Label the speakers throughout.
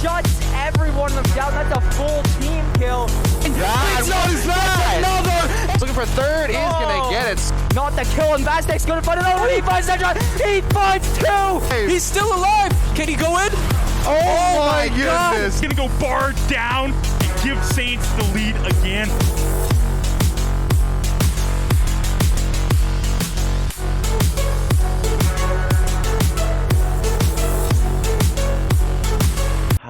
Speaker 1: shuts every one of them down. That's a full team kill.
Speaker 2: That's another. Looking for third. He's going to get it.
Speaker 1: Not the kill, and Vastek's going to find another one. He finds that shot. He finds two.
Speaker 3: He's still alive. Can he go in?
Speaker 2: Oh my goodness.
Speaker 4: He's going to go bar down and give Saints the lead again.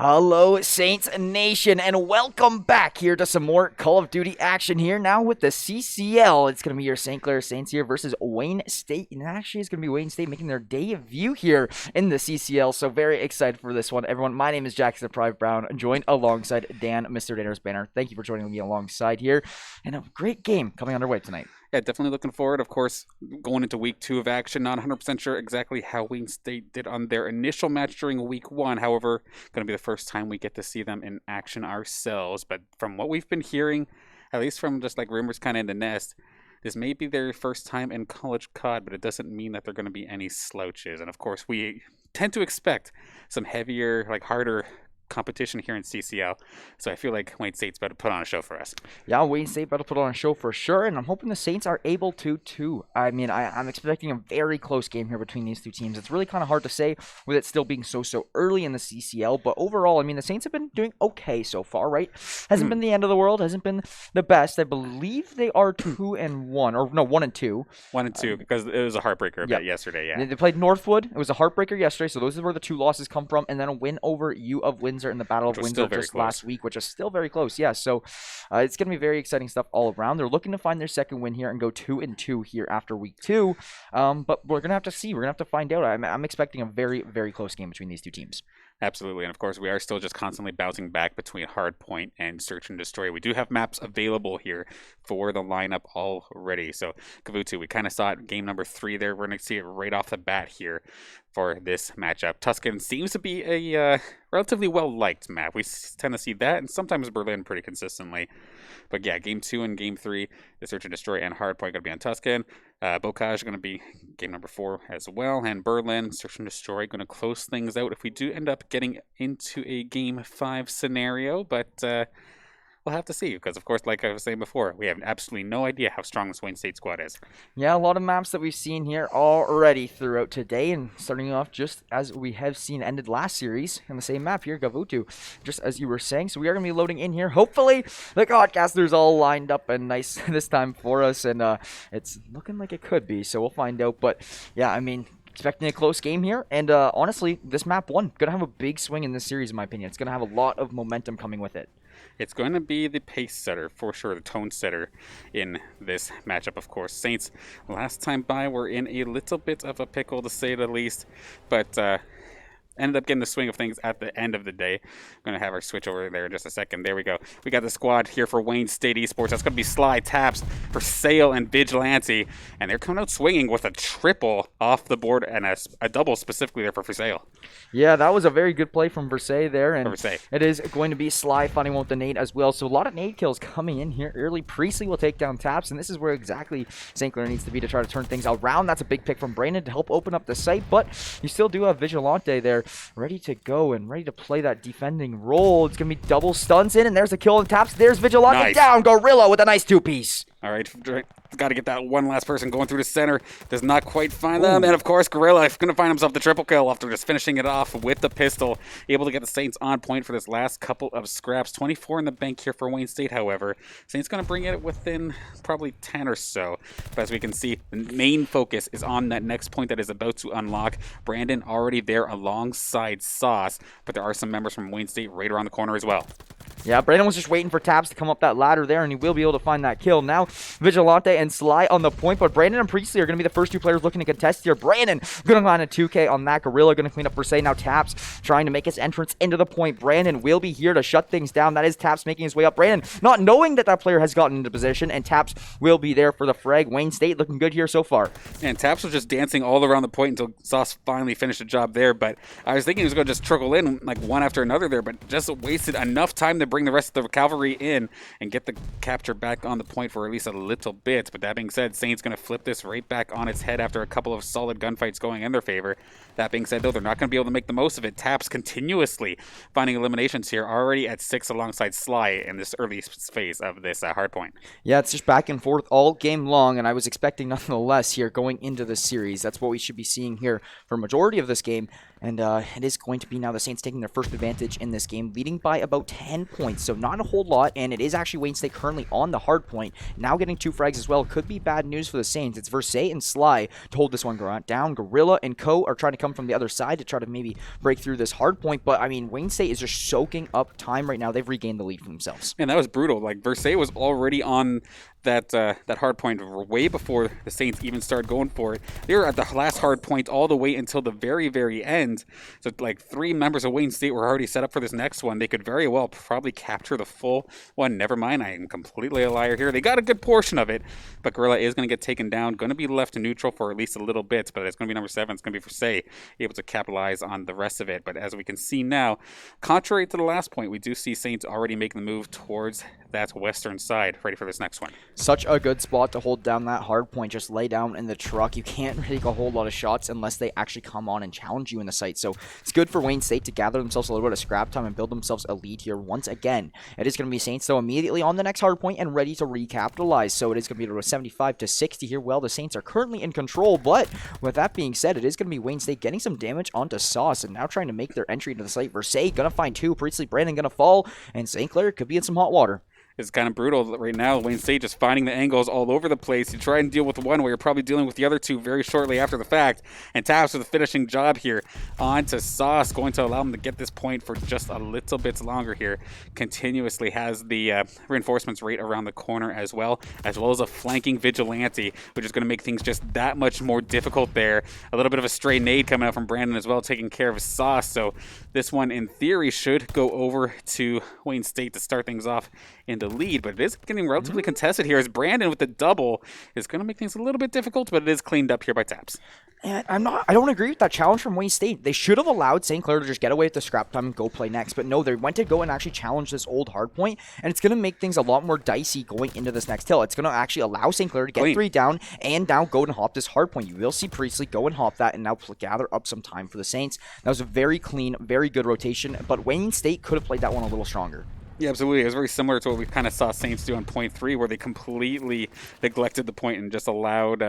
Speaker 1: Hello, Saints Nation, and welcome back here to some more Call of Duty action here now with the CCL. It's going to be your St. Clair Saints here versus Wayne State, and actually it's going to be Wayne State making their debut here in the CCL, so very excited for this one. Everyone, my name is Jackson the Private Brown, joined alongside Dan, Mr. Danner's Banner. Thank you for joining me alongside here, and a great game coming underway tonight.
Speaker 3: Yeah, definitely looking forward. Of course, going into week 2 of action. Not 100% sure exactly how Wayne State did on their initial match during week 1. However, going to be the first time we get to see them in action ourselves. But from what we've been hearing, at least from just like rumors kind of in the nest, this may be their first time in CollegeCoD, but it doesn't mean that they're going to be any slouches. And of course, we tend to expect some heavier, like harder competition here in CCL, so I feel like Wayne State's about to put on a show for us.
Speaker 1: Yeah, Wayne State about to put on a show for sure, and I'm hoping the Saints are able to too. I mean, I'm expecting a very close game here between these two teams. It's really kind of hard to say with it still being so early in the CCL, but overall, I mean, the Saints have been doing okay so far, right? Hasn't been the end of the world, hasn't been the best. I believe they are 2-1, or no, 1-2.
Speaker 3: 1-2, because it was a heartbreaker a bit yesterday, yeah.
Speaker 1: They played Northwood. It was a heartbreaker yesterday, so those are where the 2 losses come from, and then a win over U of Windsor in the Battle of Windsor just last week, which is still very close. Yeah, so it's going to be very exciting stuff all around. They're looking to find their second win here and go 2-2 here after week 2. But we're going to have to see. We're going to have to find out. I'm expecting a very close game between these two teams.
Speaker 3: Absolutely, and of course, we are still just constantly bouncing back between Hardpoint and Search and Destroy. We do have maps available here for the lineup already. So, Kavutu, we kind of saw it in game number 3 there. We're going to see it right off the bat here for this matchup. Tuscan seems to be a relatively well-liked map. We tend to see that, and sometimes Berlin pretty consistently. But yeah, game 2 and game 3, the Search and Destroy and Hardpoint going to be on Tuscan. Bocage going to be game number 4 as well. And Berlin, Search and Destroy going to close things out if we do end up getting into a game 5 scenario. But we'll have to see, because of course, like I was saying before, we have absolutely no idea how strong this Wayne State squad is.
Speaker 1: Yeah, a lot of maps that we've seen here already throughout today, and starting off just as we have seen ended last series in the same map here, Gavutu, just as you were saying. So we are going to be loading in here. Hopefully the Codcasters all lined up and nice this time for us, and it's looking like it could be, so we'll find out. But yeah, I mean, expecting a close game here, and honestly, this map 1 going to have a big swing in this series, in my opinion. It's going to have a lot of momentum coming with it.
Speaker 3: It's going to be the pace setter, for sure, the tone setter in this matchup, of course. Saints, last time by, were in a little bit of a pickle, to say the least, but ended up getting the swing of things at the end of the day. I'm going to have our switch over there in just a second. There we go. We got the squad here for Wayne State Esports. That's going to be Sly, Taps, for Sale, and Vigilante. And they're coming out swinging with a triple off the board and a double specifically there for Sale.
Speaker 1: Yeah, that was a very good play from Versailles there. And
Speaker 3: Versailles.
Speaker 1: It is going to be Sly finding one with the nade as well. So a lot of nade kills coming in here early. Priestley will take down Taps, and this is where exactly St. Clair needs to be to try to turn things around. That's a big pick from Brandon to help open up the site, but you still do have Vigilante there ready to go and ready to play that defending role. It's going to be double stuns in, and there's a kill on Taps. There's Vigilante down. Gorilla with a nice 2-piece.
Speaker 3: All right, got to get that one last person going through the center. Does not quite find them. And, of course, Gorilla is going to find himself the triple kill after just finishing it off with the pistol. Able to get the Saints on point for this last couple of scraps. 24 in the bank here for Wayne State, however. Saints going to bring it within probably 10 or so. But as we can see, the main focus is on that next point that is about to unlock. Brandon already there alongside Sauce, but there are some members from Wayne State right around the corner as well.
Speaker 1: Yeah, Brandon was just waiting for Taps to come up that ladder there, and he will be able to find that kill. Now, Vigilante and Sly on the point, but Brandon and Priestley are going to be the first 2 players looking to contest here. Brandon going to find a 2K on that. Gorilla going to clean up Versailles. Now Taps trying to make his entrance into the point. Brandon will be here to shut things down. That is Taps making his way up. Brandon not knowing that that player has gotten into position, and Taps will be there for the frag. Wayne State looking good here so far.
Speaker 3: And Taps was just dancing all around the point until Sauce finally finished the job there, but I was thinking he was going to just trickle in like one after another there, but just wasted enough time to bring the rest of the cavalry in and get the capture back on the point for at least a little bit. But that being said, Saints going to flip this right back on its head after a couple of solid gunfights going in their favor. That being said, though, they're not going to be able to make the most of it. Taps continuously finding eliminations here, already at 6 alongside Sly in this early phase of this hardpoint.
Speaker 1: Yeah, it's just back and forth all game long, and I was expecting nothing less here going into this series. That's what we should be seeing here for a majority of this game. And it is going to be now the Saints taking their first advantage in this game, leading by about 10 points. So not a whole lot, and it is actually Wayne State currently on the hard point. Now getting 2 frags as well. Could be bad news for the Saints. It's Versailles and Sly to hold this one down. Gorilla and Co are trying to come from the other side to try to maybe break through this hard point. But, I mean, Wayne State is just soaking up time right now. They've regained the lead for themselves.
Speaker 3: And that was brutal. Like, Versailles was already on that hard point way before the Saints even started going for it. They were at the last hard point all the way until the very, very end. So, like, 3 members of Wayne State were already set up for this next one. They could very well probably capture the full one. Never mind, I am completely a liar here. They got a good portion of it, but Gorilla is going to get taken down. Going to be left in neutral for at least a little bit, but it's going to be number 7. It's going to be Versailles, able to capitalize on the rest of it. But as we can see now, contrary to the last point, we do see Saints already making the move towards that western side, ready for this next one.
Speaker 1: Such a good spot to hold down that hard point. Just lay down in the truck. You can't really take a whole lot of shots unless they actually come on and challenge you in the site. So it's good for Wayne State to gather themselves a little bit of scrap time and build themselves a lead here once again. It is going to be Saints, though, immediately on the next hard point and ready to recapitalize. So it is going to be a 75-60 here. Well, the Saints are currently in control, but with that being said, it is going to be Wayne State getting some damage onto Sauce and now trying to make their entry into the site. Versailles going to find 2. Priestley Brandon going to fall, and St. Clair could be in some hot water.
Speaker 3: It's kind of brutal right now. Wayne State just finding the angles all over the place. You try and deal with one where you're probably dealing with the other 2 very shortly after the fact. And Taps with the finishing job here on to Sauce, going to allow him to get this point for just a little bit longer here. Continuously has the reinforcements right around the corner as well as a flanking Vigilante, which is going to make things just that much more difficult there. A little bit of a stray nade coming out from Brandon as well, taking care of Sauce. So this one, in theory, should go over to Wayne State to start things off in the lead, but it is getting relatively contested here as Brandon with the double is going to make things a little bit difficult, but it is cleaned up here by Taps.
Speaker 1: And I don't agree with that challenge from Wayne State. They should have allowed St. Clair to just get away with the scrap time and go play next. But no, they went to go and actually challenge this old hard point, and it's going to make things a lot more dicey going into this next hill. It's going to actually allow St. Clair to get 3 down and now go and hop this hard point. You will see Priestley go and hop that and now gather up some time for the Saints. That was a very clean, very good rotation, but Wayne State could have played that one a little stronger.
Speaker 3: Yeah, absolutely. It was very similar to what we kind of saw Saints do on point 3, where they completely neglected the point and just allowed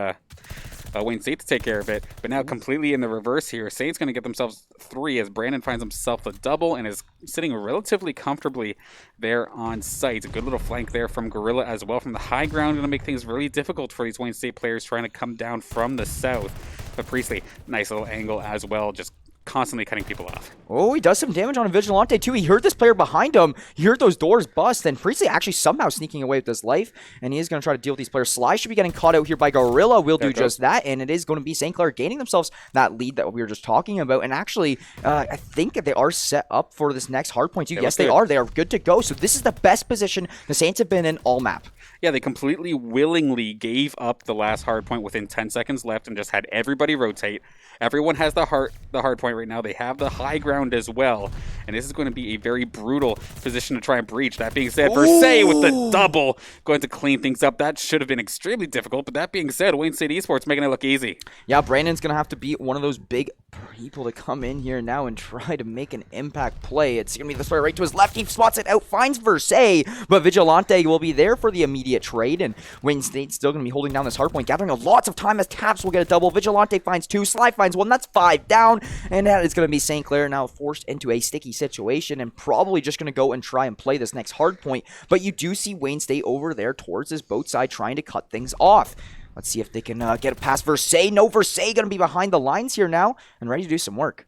Speaker 3: Wayne State to take care of it. But now completely in the reverse here. Saints going to get themselves 3 as Brandon finds himself a double and is sitting relatively comfortably there on site. A good little flank there from Gorilla as well from the high ground. Going to make things really difficult for these Wayne State players trying to come down from the south. But Priestley, nice little angle as well, just constantly cutting people off.
Speaker 1: Oh, he does some damage on a Vigilante too. He heard this player behind him. He heard those doors bust, and Priestley actually somehow sneaking away with his life, and he is going to try to deal with these players. Sly should be getting caught out here by Gorilla. Will do just that, and it is going to be St. Clair gaining themselves that lead that we were just talking about. And actually, I think they are set up for this next hard point too. Yes, they are. They are good to go. So this is the best position the Saints have been in all map.
Speaker 3: Yeah, they completely willingly gave up the last hard point within 10 seconds left and just had everybody rotate. Everyone has the hard point right now. They have the high ground as well. And this is going to be a very brutal position to try and breach. That being said, Versailles with the double going to clean things up. That should have been extremely difficult. But that being said, Wayne State Esports making it look easy.
Speaker 1: Yeah, Brandon's going to have to be one of those big people to come in here now and try to make an impact play. It's going to be this player right to his left. He spots it out, finds Versailles. But Vigilante will be there for the immediate trade. And Wayne State's still going to be holding down this hard point, gathering lots of time as Taps will get a double. Vigilante finds 2. Sly finds 1. That's 5 down. And that is going to be St. Clair now forced into a sticky situation and probably just going to go and try and play this next hard point. But you do see Wayne State over there towards his boat side trying to cut things off. Let's see if they can get it past Versailles. No, Versailles going to be behind the lines here now and ready to do some work.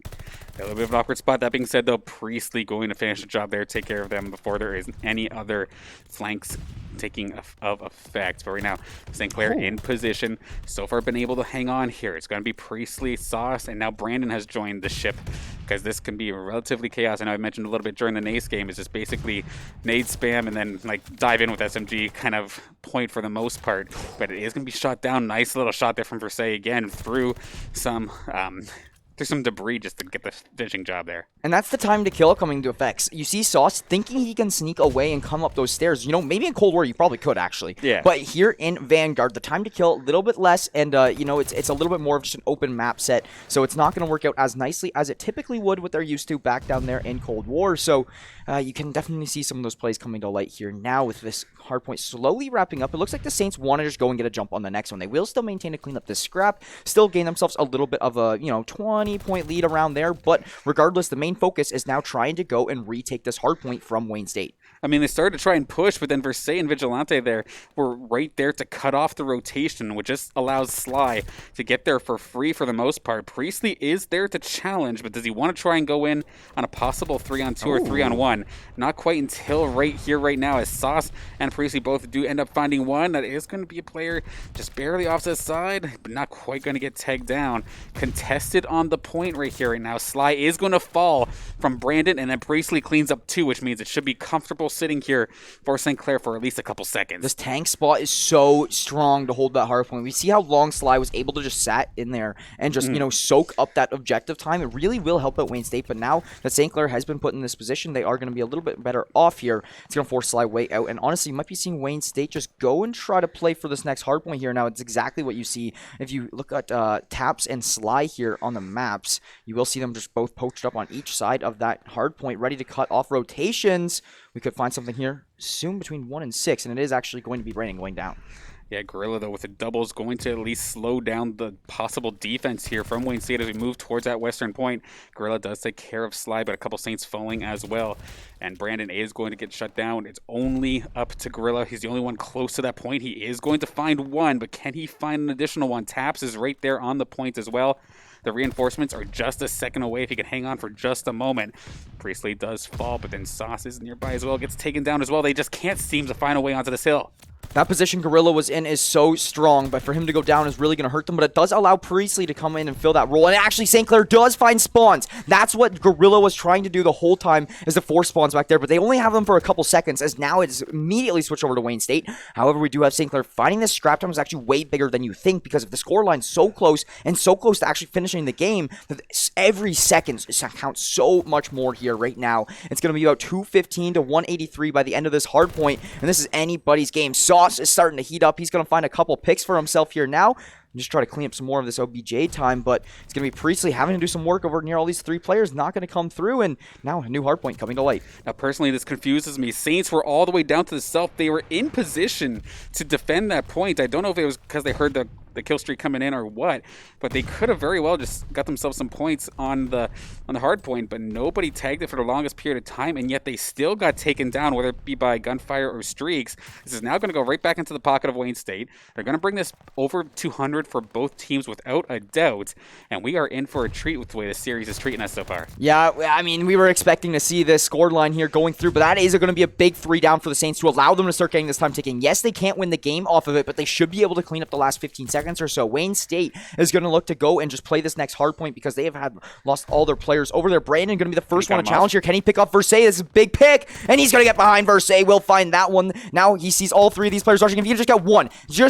Speaker 3: A little bit of an awkward spot. That being said, though, Priestley going to finish the job there, take care of them before there is any other flanks taking of effect. But right now, St. Clair in position. So far been able to hang on here. It's going to be Priestley, Sauce, and now Brandon has joined the ship because this can be relatively chaos. I know I mentioned a little bit during the Nace game. It's just basically nade spam and then like dive in with SMG kind of point for the most part. But it is going to be shot down. Nice little shot there from Versailles again through some through some debris just to get the finishing job there.
Speaker 1: And that's the time to kill coming into effects. You see Sauce thinking he can sneak away and come up those stairs. You know, maybe in Cold War you probably could actually.
Speaker 3: Yeah.
Speaker 1: But here in Vanguard, the time to kill a little bit less, and you know, it's a little bit more of just an open map set. So it's not going to work out as nicely as it typically would what they're used to back down there in Cold War. So you can definitely see some of those plays coming to light here now with this hardpoint slowly wrapping up. It looks like the Saints want to just go and get a jump on the next one. They will still maintain to clean up this scrap, still gain themselves a little bit of a, you know, 20-point lead around there. But regardless, the main focus is now trying to go and retake this hardpoint from Wayne State.
Speaker 3: I mean, they started to try and push, but then Versailles and Vigilante there were right there to cut off the rotation, which just allows Sly to get there for free for the most part. Priestley is there to challenge, but does he want to try and go in on a possible 3-on-2 or 3-on-1? Not quite until right here, right now, as Sauce and Priestley both do end up finding one. That is going to be a player just barely off to the side, but not quite going to get tagged down. Contested on the point right here right now. Sly is going to fall from Brandon, and then Priestley cleans up 2, which means it should be comfortable sitting here for St. Clair for at least a couple seconds.
Speaker 1: This tank spot is so strong to hold that hard point. We see how long Sly was able to just sat in there and just, you know, soak up that objective time. It really will help out Wayne State, but now that St. Clair has been put in this position, they are going to be a little bit better off here. It's going to force Sly way out, and honestly, you might be seeing Wayne State just go and try to play for this next hard point here. Now, it's exactly what you see if you look at Taps and Sly here on the maps. You will see them just both poached up on each side of that hard point, ready to cut off rotations. We could find something here soon between 1 and 6, and it is actually going to be raining going down.
Speaker 3: Yeah, Gorilla, though, with the doubles going to at least slow down the possible defense here from Wayne State as we move towards that western point. Gorilla does take care of Sly, but a couple Saints falling as well. And Brandon is going to get shut down. It's only up to Gorilla. He's the only one close to that point. He is going to find one, but can he find an additional one? Taps is right there on the point as well. The reinforcements are just a second away if he can hang on for just a moment. Priestley does fall, but then Sauce is nearby as well. Gets taken down as well. They just can't seem to find a way onto this hill.
Speaker 1: That position Gorilla was in is so strong, but for him to go down is really going to hurt them, but it does allow Priestley to come in and fill that role, and actually St. Clair does find spawns. That's what Gorilla was trying to do the whole time, is to force spawns back there, but they only have them for a couple seconds, as now it's immediately switched over to Wayne State. However, we do have St. Clair finding this scrap time is actually way bigger than you think, because if the scoreline's so close, and so close to actually finishing the game, that every second counts so much more here right now. It's going to be about 215 to 183 by the end of this hard point, and this is anybody's game. Sauce is starting to heat up. He's going to find a couple picks for himself here now and just try to clean up some more of this OBJ time, but it's going to be Priestley having to do some work over near all these 3 players, not going to come through, and now a new hardpoint coming to light.
Speaker 3: Now, personally, this confuses me. Saints were all the way down to the south. They were in position to defend that point. I don't know if it was because they heard the kill streak coming in or what, but they could have very well just got themselves some points on the hard point, but nobody tagged it for the longest period of time, and yet they still got taken down, whether it be by gunfire or streaks. This is now going to go right back into the pocket of Wayne State. They're going to bring this over 200 for both teams without a doubt, and we are in for a treat with the way the series is treating us so far.
Speaker 1: Yeah, I mean, we were expecting to see this score line here going through, but that is going to be a big 3 down for the Saints to allow them to start getting this time ticking. Yes, they can't win the game off of it, but they should be able to clean up the last 15 seconds or so. Wayne State is going to look to go and just play this next hard point because they have lost all their players over there. Brandon going to be the first one to challenge here. Can he pick up Versailles? This is a big pick, and he's going to get behind Versailles. We'll find that one. Now he sees all 3 of these players rushing. If you just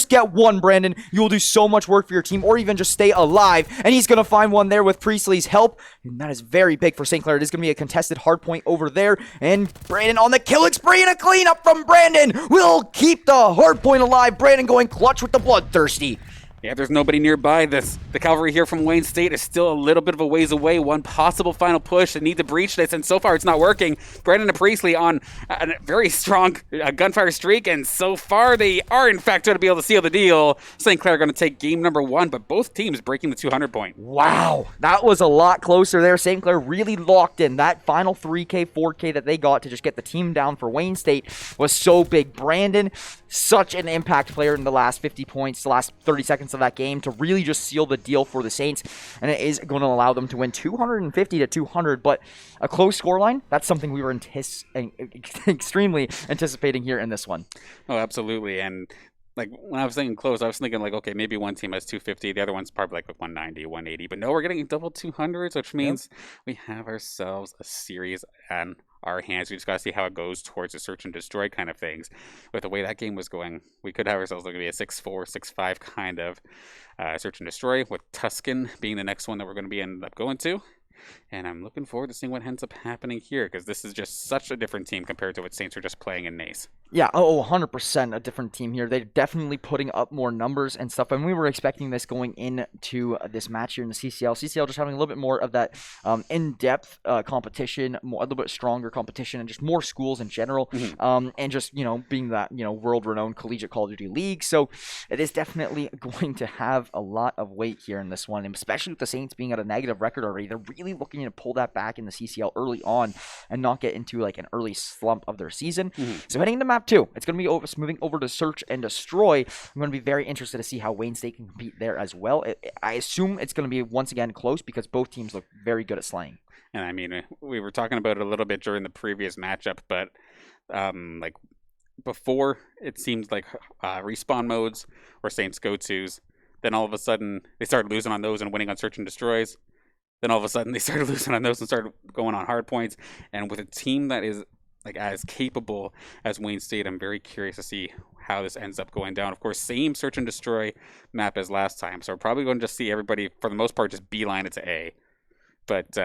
Speaker 1: get one, Brandon, you will do so much work for your team, or even just stay alive. And he's going to find one there with Priestley's help, and that is very big for St. Clair. It is going to be a contested hard point over there, and Brandon on the killing spree, and a cleanup from Brandon will keep the hard point alive. Brandon going clutch with the bloodthirsty.
Speaker 3: Yeah, there's nobody nearby. The cavalry here from Wayne State is still a little bit of a ways away. One possible final push. They need to breach this, and so far it's not working. Brandon and Priestley on a very strong gunfire streak, and so far they are in fact going to be able to seal the deal. St. Clair going to take game number 1, but both teams breaking the 200 point.
Speaker 1: Wow, that was a lot closer there. St. Clair really locked in. That final 3K, 4K that they got to just get the team down for Wayne State was so big. Brandon, such an impact player in the last 50 points, the last 30 seconds of that game to really just seal the deal for the Saints, and it is going to allow them to win 250 to 200, but a close scoreline, that's something we were extremely anticipating here in this one.
Speaker 3: Oh, absolutely. And like when I was thinking close, I was thinking like, okay, maybe one team has 250, the other one's probably like 190, 180, but no, we're getting double 200s, which means we have ourselves a series and our hands. We just got to see how it goes towards the search and destroy kind of things. With the way that game was going, we could have ourselves looking at a 6-4, 6-5 kind of search and destroy, with Tuscan being the next one that we're going to be end up going to. And I'm looking forward to seeing what ends up happening here, because this is just such a different team compared to what Saints are just playing in Nace.
Speaker 1: Yeah, 100% a different team here. They're definitely putting up more numbers and stuff, and we were expecting this going into this match here in the CCL. CCL just having a little bit more of that in-depth competition, a little bit stronger competition, and just more schools in general, and just, being that, world-renowned collegiate Call of Duty league. So it is definitely going to have a lot of weight here in this one, and especially with the Saints being at a negative record already. They're really looking to pull that back in the CCL early on and not get into like an early slump of their season. So heading into map 2, it's going to be moving over to Search and Destroy. I'm going to be very interested to see how Wayne State can compete there as well. I assume it's going to be once again close because both teams look very good at slaying.
Speaker 3: And I mean, we were talking about it a little bit during the previous matchup, but like before, it seemed like respawn modes were Saints go-tos. Then all of a sudden, they started losing on those and winning on Search and Destroys. Then all of a sudden, they started losing on those and started going on hard points. And with a team that is like as capable as Wayne State, I'm very curious to see how this ends up going down. Of course, same Search and Destroy map as last time. So we're probably going to just see everybody, for the most part, just beeline it to A. But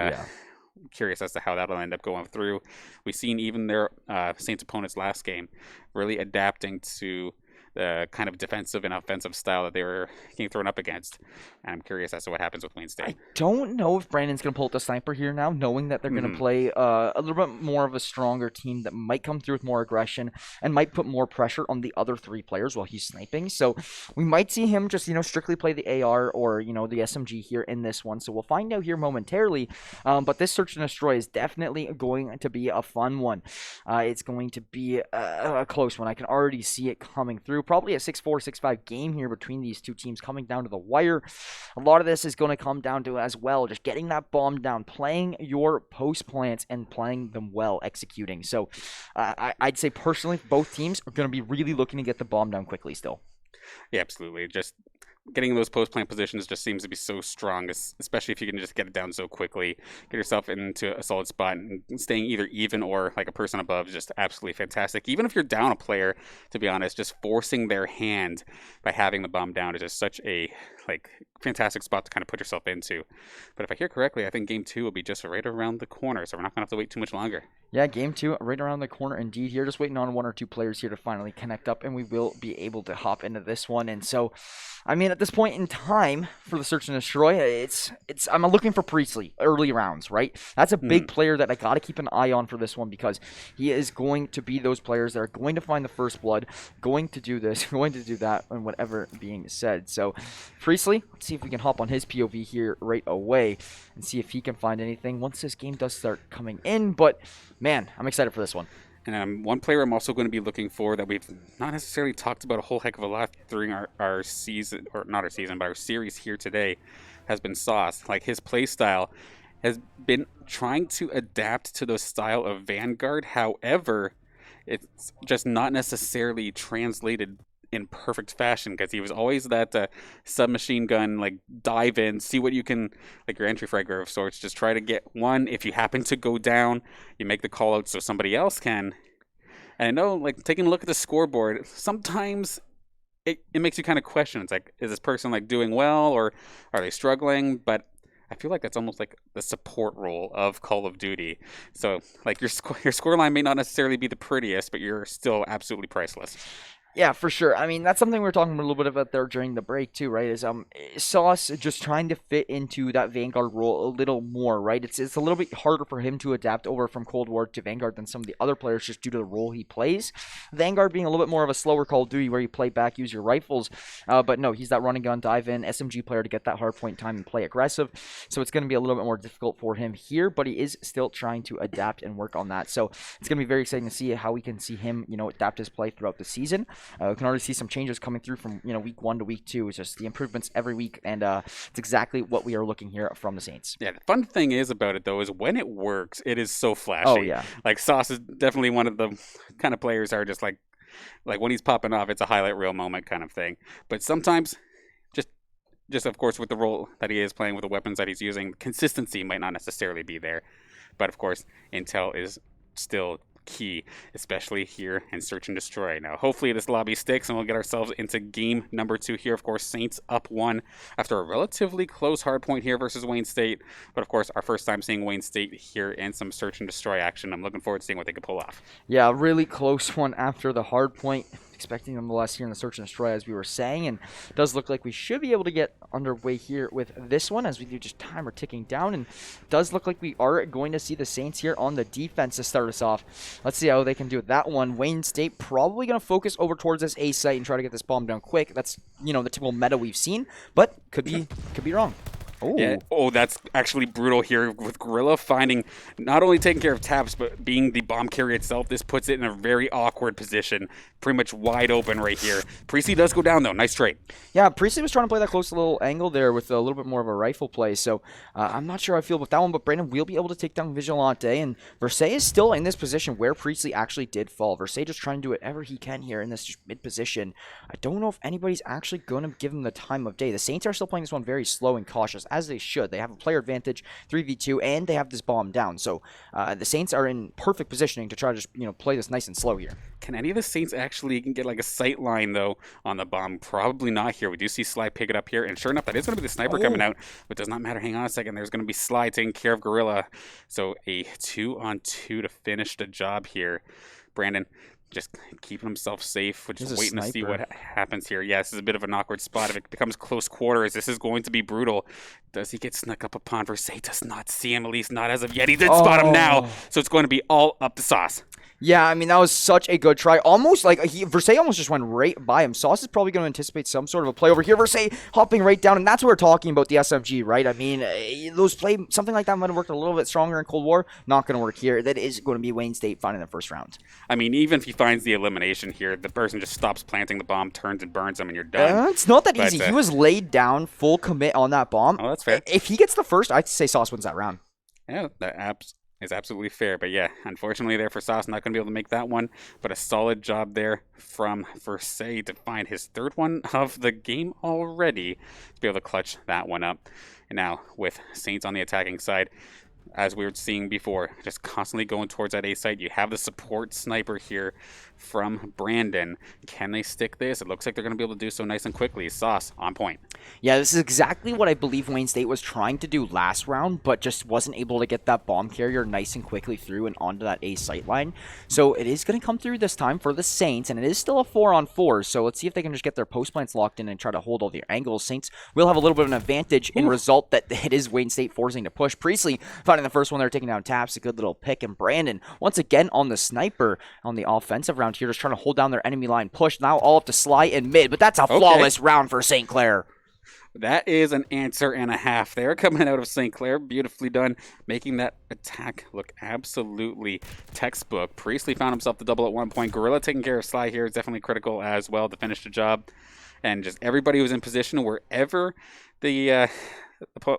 Speaker 3: curious as to how that'll end up going through. We've seen even their Saints opponents last game really adapting to the kind of defensive and offensive style that they were getting thrown up against. And I'm curious as to what happens with Wayne State.
Speaker 1: I don't know if Brandon's going to pull out the sniper here now, knowing that they're going to play a little bit more of a stronger team that might come through with more aggression and might put more pressure on the other 3 players while he's sniping. So we might see him just, strictly play the AR or, the SMG here in this one. So we'll find out here momentarily. But this Search and Destroy is definitely going to be a fun one. It's going to be a close one. I can already see it coming through. Probably a 6-4, 6-5 game here between these two teams coming down to the wire. A lot of this is going to come down to as well just getting that bomb down, playing your post plants and playing them well, executing. So I'd say personally both teams are going to be really looking to get the bomb down quickly still.
Speaker 3: Yeah, absolutely. Just getting those post plant positions just seems to be so strong, especially if you can just get it down so quickly, get yourself into a solid spot, and staying either even or like a person above is just absolutely fantastic. Even if you're down a player, to be honest, just forcing their hand by having the bomb down is just such a fantastic spot to kind of put yourself into. But if I hear correctly, I think game 2 will be just right around the corner, so we're not going to have to wait too much longer.
Speaker 1: Yeah, game 2 right around the corner indeed here. Just waiting on 1 or 2 players here to finally connect up, and we will be able to hop into this one. And so, I mean, at this point in time for the Search and Destroy, I'm looking for Priestley early rounds, right? That's a big player that I got to keep an eye on for this one, because he is going to be those players that are going to find the first blood, going to do this, going to do that, and whatever being said. So, Priestley, let's see if we can hop on his POV here right away and see if he can find anything once this game does start coming in. But man, I'm excited for this one.
Speaker 3: And one player I'm also going to be looking for that we've not necessarily talked about a whole heck of a lot during our season, or not our season, but our series here today, has been Sauce. Like, his play style has been trying to adapt to the style of Vanguard. However, it's just not necessarily translated in perfect fashion, because he was always that submachine gun, like, dive in, see what you can, like your entry fragger of sorts, just try to get one. If you happen to go down, you make the call out so somebody else can. And I know, like, taking a look at the scoreboard, sometimes it makes you kind of question. It's like, is this person like doing well, or are they struggling? But I feel like that's almost like the support role of Call of Duty. So, like, your scoreline may not necessarily be the prettiest, but you're still absolutely priceless.
Speaker 1: Yeah, for sure. I mean, that's something we were talking a little bit about there during the break too, right? Is Sauce just trying to fit into that Vanguard role a little more, right? It's a little bit harder for him to adapt over from Cold War to Vanguard than some of the other players, just due to the role he plays. Vanguard being a little bit more of a slower Call of Duty where you play back, use your rifles, but no, he's that running gun, dive in, SMG player to get that hard point time and play aggressive. So it's going to be a little bit more difficult for him here, but he is still trying to adapt and work on that. So it's going to be very exciting to see how we can see him, adapt his play throughout the season. We can already see some changes coming through from week 1 to week 2. It's just the improvements every week, and it's exactly what we are looking here from the Saints.
Speaker 3: Yeah, the fun thing is about it though is when it works, it is so flashy.
Speaker 1: Oh yeah,
Speaker 3: like Sauce is definitely one of the kind of players that are just like when he's popping off, it's a highlight reel moment kind of thing. But sometimes, just of course with the role that he is playing, with the weapons that he's using, consistency might not necessarily be there. But of course, intel is still key, especially here in Search and Destroy. Now, hopefully this lobby sticks and we'll get ourselves into game number 2 here. Of course, Saints up 1 after a relatively close hard point here versus Wayne State. But of course, our first time seeing Wayne State here in some Search and Destroy action. I'm looking forward to seeing what they can pull off.
Speaker 1: Yeah, really close one after the hard point. Expecting nonetheless here in the Search and Destroy, as we were saying, and it does look like we should be able to get underway here with this one as we do just timer ticking down, and it does look like we are going to see the Saints here on the defense to start us off. Let's see how they can do with that one. Wayne State probably going to focus over towards this A site and try to get this bomb down quick. That's, you know, the typical meta we've seen, but could be wrong. Oh.
Speaker 3: Yeah. Oh, that's actually brutal here with Gorilla finding, not only taking care of Taps, but being the bomb carrier itself. This puts it in a very awkward position, pretty much wide open right here. Priestley does go down, though. Nice trade.
Speaker 1: Yeah, Priestley was trying to play that close little angle there with a little bit more of a rifle play, so I'm not sure how I feel about that one, but Brandon will be able to take down Vigilante, and Versailles is still in this position where Priestley actually did fall. Versailles just trying to do whatever he can here in this just mid position. I don't know if anybody's actually going to give him the time of day. The Saints are still playing this one very slow and cautious, as they should. They have a player advantage, 3v2, and they have this bomb down. So the Saints are in perfect positioning to try to just, you know, play this nice and slow here.
Speaker 3: Can any of the Saints actually get like a sight line, though, on the bomb? Probably not here. We do see Sly pick it up here, and sure enough, that is going to be the sniper coming out, but does not matter. Hang on a second. There's going to be Sly taking care of Gorilla. So a 2-on-2 to finish the job here. Brandon just keeping himself safe. We're just waiting to see what happens here. Yeah, this is a bit of an awkward spot. If it becomes close quarters, this is going to be brutal. Does he get snuck up upon? Versailles does not see him, at least not as of yet. He did spot him now, so it's going to be all up to Sauce.
Speaker 1: Yeah, I mean, that was such a good try. Almost like Versailles almost just went right by him. Sauce is probably going to anticipate some sort of a play over here. Versailles hopping right down, and that's what we're talking about, the SMG, right? I mean, those play, something like that might have worked a little bit stronger in Cold War. Not going to work here. That is going to be Wayne State finding the first round.
Speaker 3: I mean, even if he finds the elimination here, the person just stops planting the bomb, turns and burns them, and you're done.
Speaker 1: It's not that easy. He was laid down, full commit on that bomb.
Speaker 3: Oh, that's fair.
Speaker 1: If he gets the first, I'd say Sauce wins that round.
Speaker 3: Yeah, that is absolutely fair. But yeah, unfortunately there for Sauce, not going to be able to make that one. But a solid job there from Versailles to find his third one of the game already to be able to clutch that one up. And now with Saints on the attacking side, as we were seeing before, just constantly going towards that A site. You have the support sniper here from Brandon. Can they stick this? It looks like they're going to be able to do so nice and quickly. Sauce on point.
Speaker 1: Yeah, this is exactly what I believe Wayne State was trying to do last round, but just wasn't able to get that bomb carrier nice and quickly through and onto that A sight line. So it is going to come through this time for the Saints, and it is still a 4-on-4. So let's see if they can just get their post plants locked in and try to hold all the angles. Saints will have a little bit of an advantage in result that it is Wayne State forcing to push. Priestley finding the first one there, taking down Taps, a good little pick, and Brandon once again on the sniper on the offensive round here, just trying to hold down their enemy line push. Now all up to Sly and mid, but that's a flawless round for St. Clair.
Speaker 3: That is an answer and a half there coming out of St. Clair. Beautifully done, making that attack look absolutely textbook. Priestley found himself the double at one point. Gorilla taking care of Sly here is definitely critical as well to finish the job. And just everybody was in position wherever the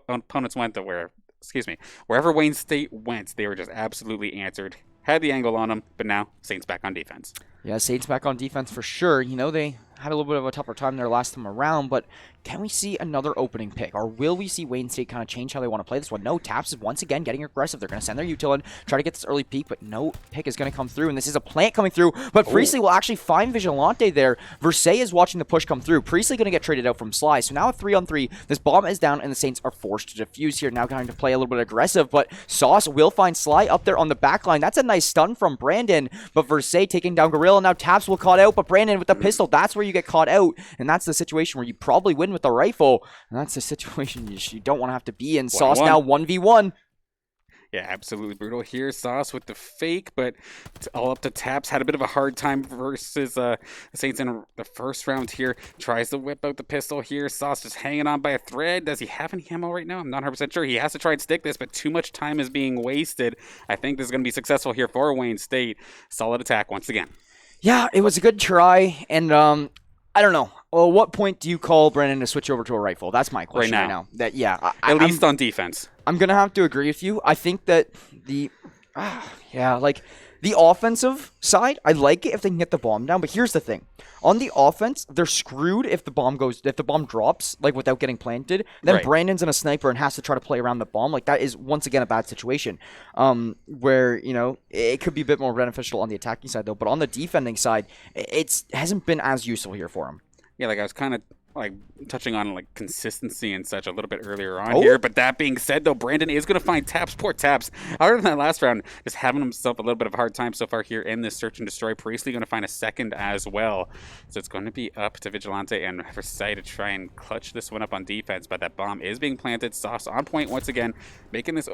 Speaker 3: opponents went, wherever Wayne State went, they were just absolutely answered. Had the angle on them, but now Saints back on defense.
Speaker 1: Yeah, Saints back on defense for sure. You know, they had a little bit of a tougher time there last time around, but can we see another opening pick? Or will we see Wayne State kind of change how they want to play this one? No, Taps is once again getting aggressive. They're going to send their util in, try to get this early peek, but no pick is going to come through, and this is a plant coming through, but Priestley will actually find Vigilante there. Versailles is watching the push come through. Priestley going to get traded out from Sly, so now a 3-on-3. This bomb is down, and the Saints are forced to defuse here, now trying to play a little bit aggressive, but Sauce will find Sly up there on the back line. That's a nice stun from Brandon, but Versailles taking down Gorilla. Now Taps will caught out, but Brandon with the pistol, that's where you get caught out. And that's the situation where you probably win with the rifle. And that's the situation you don't want to have to be in. Sauce now 1v1.
Speaker 3: Yeah, absolutely brutal here. Sauce with the fake, but it's all up to Taps. Had a bit of a hard time versus the Saints in the first round here. Tries to whip out the pistol here. Sauce just hanging on by a thread. Does he have any ammo right now? I'm not 100% sure. He has to try and stick this, but too much time is being wasted. I think this is going to be successful here for Wayne State. Solid attack once again.
Speaker 1: Yeah, it was a good try, and I don't know. Well, what point do you call Brandon to switch over to a rifle? That's my question right now.
Speaker 3: At least on defense.
Speaker 1: I'm going to have to agree with you. I think that Yeah, like the offensive side, I like it if they can get the bomb down. But here's the thing: on the offense, they're screwed if the bomb drops like without getting planted. Then
Speaker 3: Right.
Speaker 1: Brandon's in a sniper and has to try to play around the bomb. Like that is once again a bad situation. Where it could be a bit more beneficial on the attacking side though, but on the defending side, it hasn't been as useful here for him.
Speaker 3: Yeah, like I was kind of like touching on like consistency and such a little bit earlier on
Speaker 1: Oh.
Speaker 3: here. But that being said, though, Brandon is going to find Taps. Poor Taps. Other than that last round, just having himself a little bit of a hard time so far here in this search and destroy. Priestley going to find a second as well. So it's going to be up to Vigilante and Versailles to try and clutch this one up on defense. But that bomb is being planted. Sauce on point once again, making this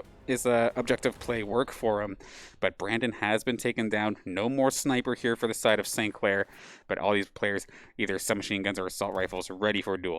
Speaker 3: objective play work for him. But Brandon has been taken down. No more sniper here for the side of St. Clair. But all these players, either submachine guns or assault rifles, ready for a duel.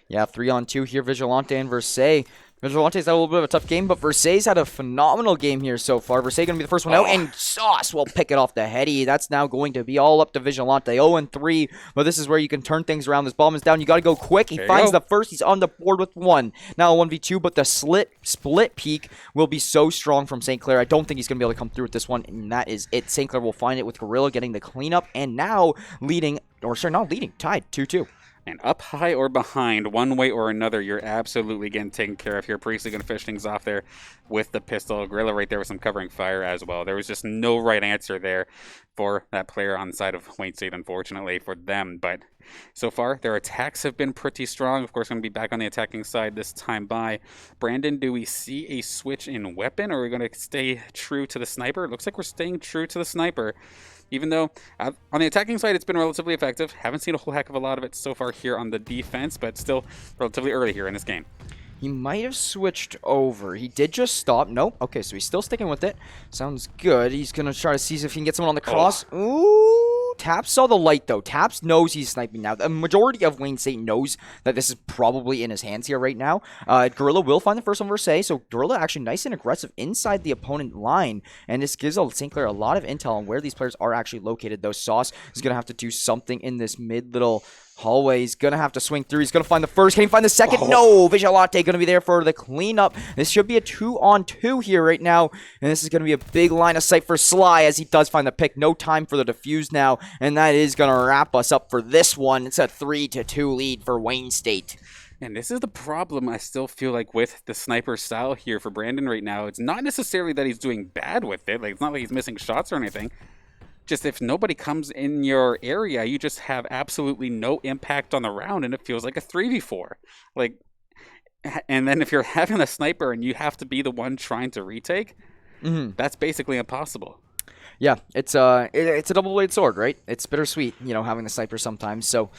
Speaker 1: Yeah, 3-on-2 here, Vigilante and Versailles. Vigilante's had a little bit of a tough game, but Versailles had a phenomenal game here so far. Versailles going to be the first one out, and Sauce will pick it off the heady. That's now going to be all up to Vigilante. 0-3, but this is where you can turn things around. This bomb is down. You got to go quick. He finds the first. He's on the board with one. Now a 1v2, but the split peak will be so strong from St. Clair. I don't think he's going to be able to come through with this one, and that is it. St. Clair will find it with Gorilla getting the cleanup, and now tied 2-2.
Speaker 3: And up high or behind, one way or another, you're absolutely getting taken care of here. Priestley going to finish things off there with the pistol. Gorilla right there with some covering fire as well. There was just no right answer there for that player on the side of Wayne State, unfortunately, for them. But so far, their attacks have been pretty strong. Of course, going to be back on the attacking side this time by. Brandon, do we see a switch in weapon, or are we going to stay true to the sniper? It looks like we're staying true to the sniper. Even though on the attacking side, it's been relatively effective. Haven't seen a whole heck of a lot of it so far here on the defense, but still relatively early here in this game.
Speaker 1: He might have switched over. He did just stop. Nope. Okay, so he's still sticking with it. Sounds good. He's going to try to see if he can get someone on the cross. Ooh. Taps saw the light, though. Taps knows he's sniping now. The majority of Wayne State knows that this is probably in his hands here right now. Gorilla will find the first one Versailles, so Gorilla actually nice and aggressive inside the opponent line, and this gives St. Clair a lot of intel on where these players are actually located, though. Sauce is going to have to do something in this mid little hallway. He's going to have to swing through. He's going to find the first. Can he find the second? No! Vigilante going to be there for the cleanup. This should be a 2-on-2 here right now. And this is going to be a big line of sight for Sly as he does find the pick. No time for the defuse now. And that is going to wrap us up for this one. It's a 3-2 lead for Wayne State.
Speaker 3: And this is the problem I still feel like with the sniper style here for Brandon right now. It's not necessarily that he's doing bad with it. Like, it's not like he's missing shots or anything. Just if nobody comes in your area, you just have absolutely no impact on the round, and it feels like a 3v4. Like, and then if you're having a sniper and you have to be the one trying to retake, that's basically impossible.
Speaker 1: Yeah, it's a double-bladed sword, right? It's bittersweet, having the sniper sometimes. So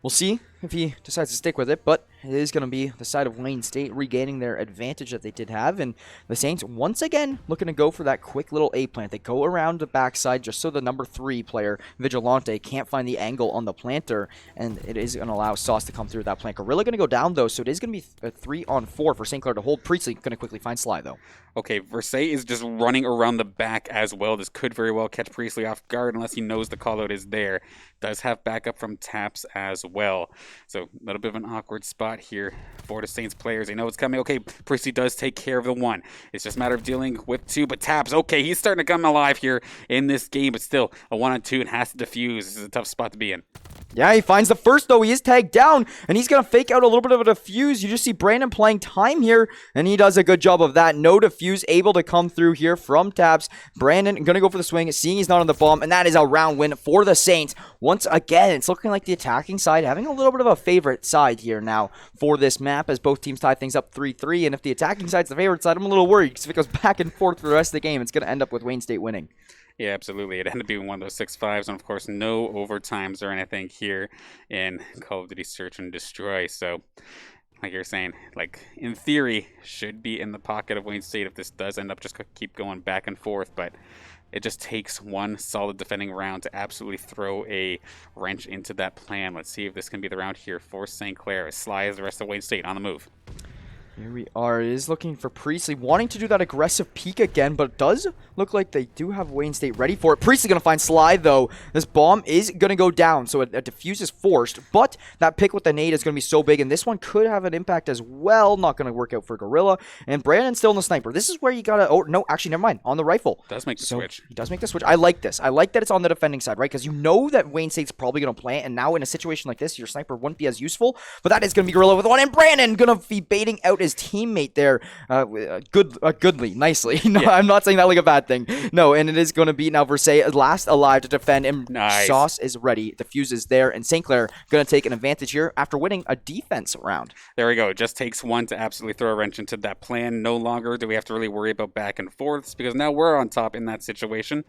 Speaker 1: we'll see if he decides to stick with it, but it is going to be the side of Wayne State regaining their advantage that they did have, and the Saints once again looking to go for that quick little A plant. They go around the backside just so the number 3 player, Vigilante, can't find the angle on the planter, and it is going to allow Sauce to come through that plant. Gorilla going to go down, though, so it is going to be a 3-on-4 for St. Clair to hold. Priestley going to quickly find Sly, though.
Speaker 3: Okay, Versailles is just running around the back as well. This could very well catch Priestley off guard unless he knows the callout is there. Does have backup from Taps as well. So a little bit of an awkward spot here for the Saints players. They know it's coming. Okay, Priestley does take care of the one. It's just a matter of dealing with 2, but Taps, okay, he's starting to come alive here in this game, but still a 1-on-2 and has to defuse. This is a tough spot to be in.
Speaker 1: Yeah, he finds the first, though. He is tagged down, and he's going to fake out a little bit of a defuse. You just see Brandon playing time here, and he does a good job of that. No defuse able to come through here from Taps. Brandon going to go for the swing, seeing he's not on the bomb, and that is a round win for the Saints. Once again, it's looking like the attacking side having a little bit of a favorite side here now for this map as both teams tie things up 3-3, and if the attacking side's the favorite side, I'm a little worried because if it goes back and forth for the rest of the game, it's going to end up with Wayne State winning.
Speaker 3: Yeah, absolutely. It ended up being one of those 6-5s, and of course, no overtimes or anything here in Call of Duty Search and Destroy. So, like you're saying, like in theory, should be in the pocket of Wayne State if this does end up just keep going back and forth. But it just takes one solid defending round to absolutely throw a wrench into that plan. Let's see if this can be the round here for St. Clair. As Sly as the rest of Wayne State on the move.
Speaker 1: Here we are. It is looking for Priestley, wanting to do that aggressive peek again, but it does look like they do have Wayne State ready for it. Priestley going to find Sly, though. This bomb is going to go down, so a defuse is forced, but that pick with the nade is going to be so big, and this one could have an impact as well. Not going to work out for Gorilla, and Brandon still in the sniper. This is where you got to... Oh, no, actually, never mind. On the rifle.
Speaker 3: Does make the switch.
Speaker 1: He does make the switch. I like this. I like that it's on the defending side, right? Because you know that Wayne State's probably going to plant, and now in a situation like this, your sniper wouldn't be as useful, but that is going to be Gorilla with one, and Brandon going to be baiting out his teammate there. Goodly, nicely. No, yeah. I'm not saying that like a bad thing. No, and it is going to be now Versailles last alive to defend, and
Speaker 3: nice.
Speaker 1: Sauce is ready. The fuse is there, and St. Clair going to take an advantage here after winning a defense round.
Speaker 3: There we go. It just takes one to absolutely throw a wrench into that plan. No longer do we have to really worry about back and forths, because now we're on top in that situation.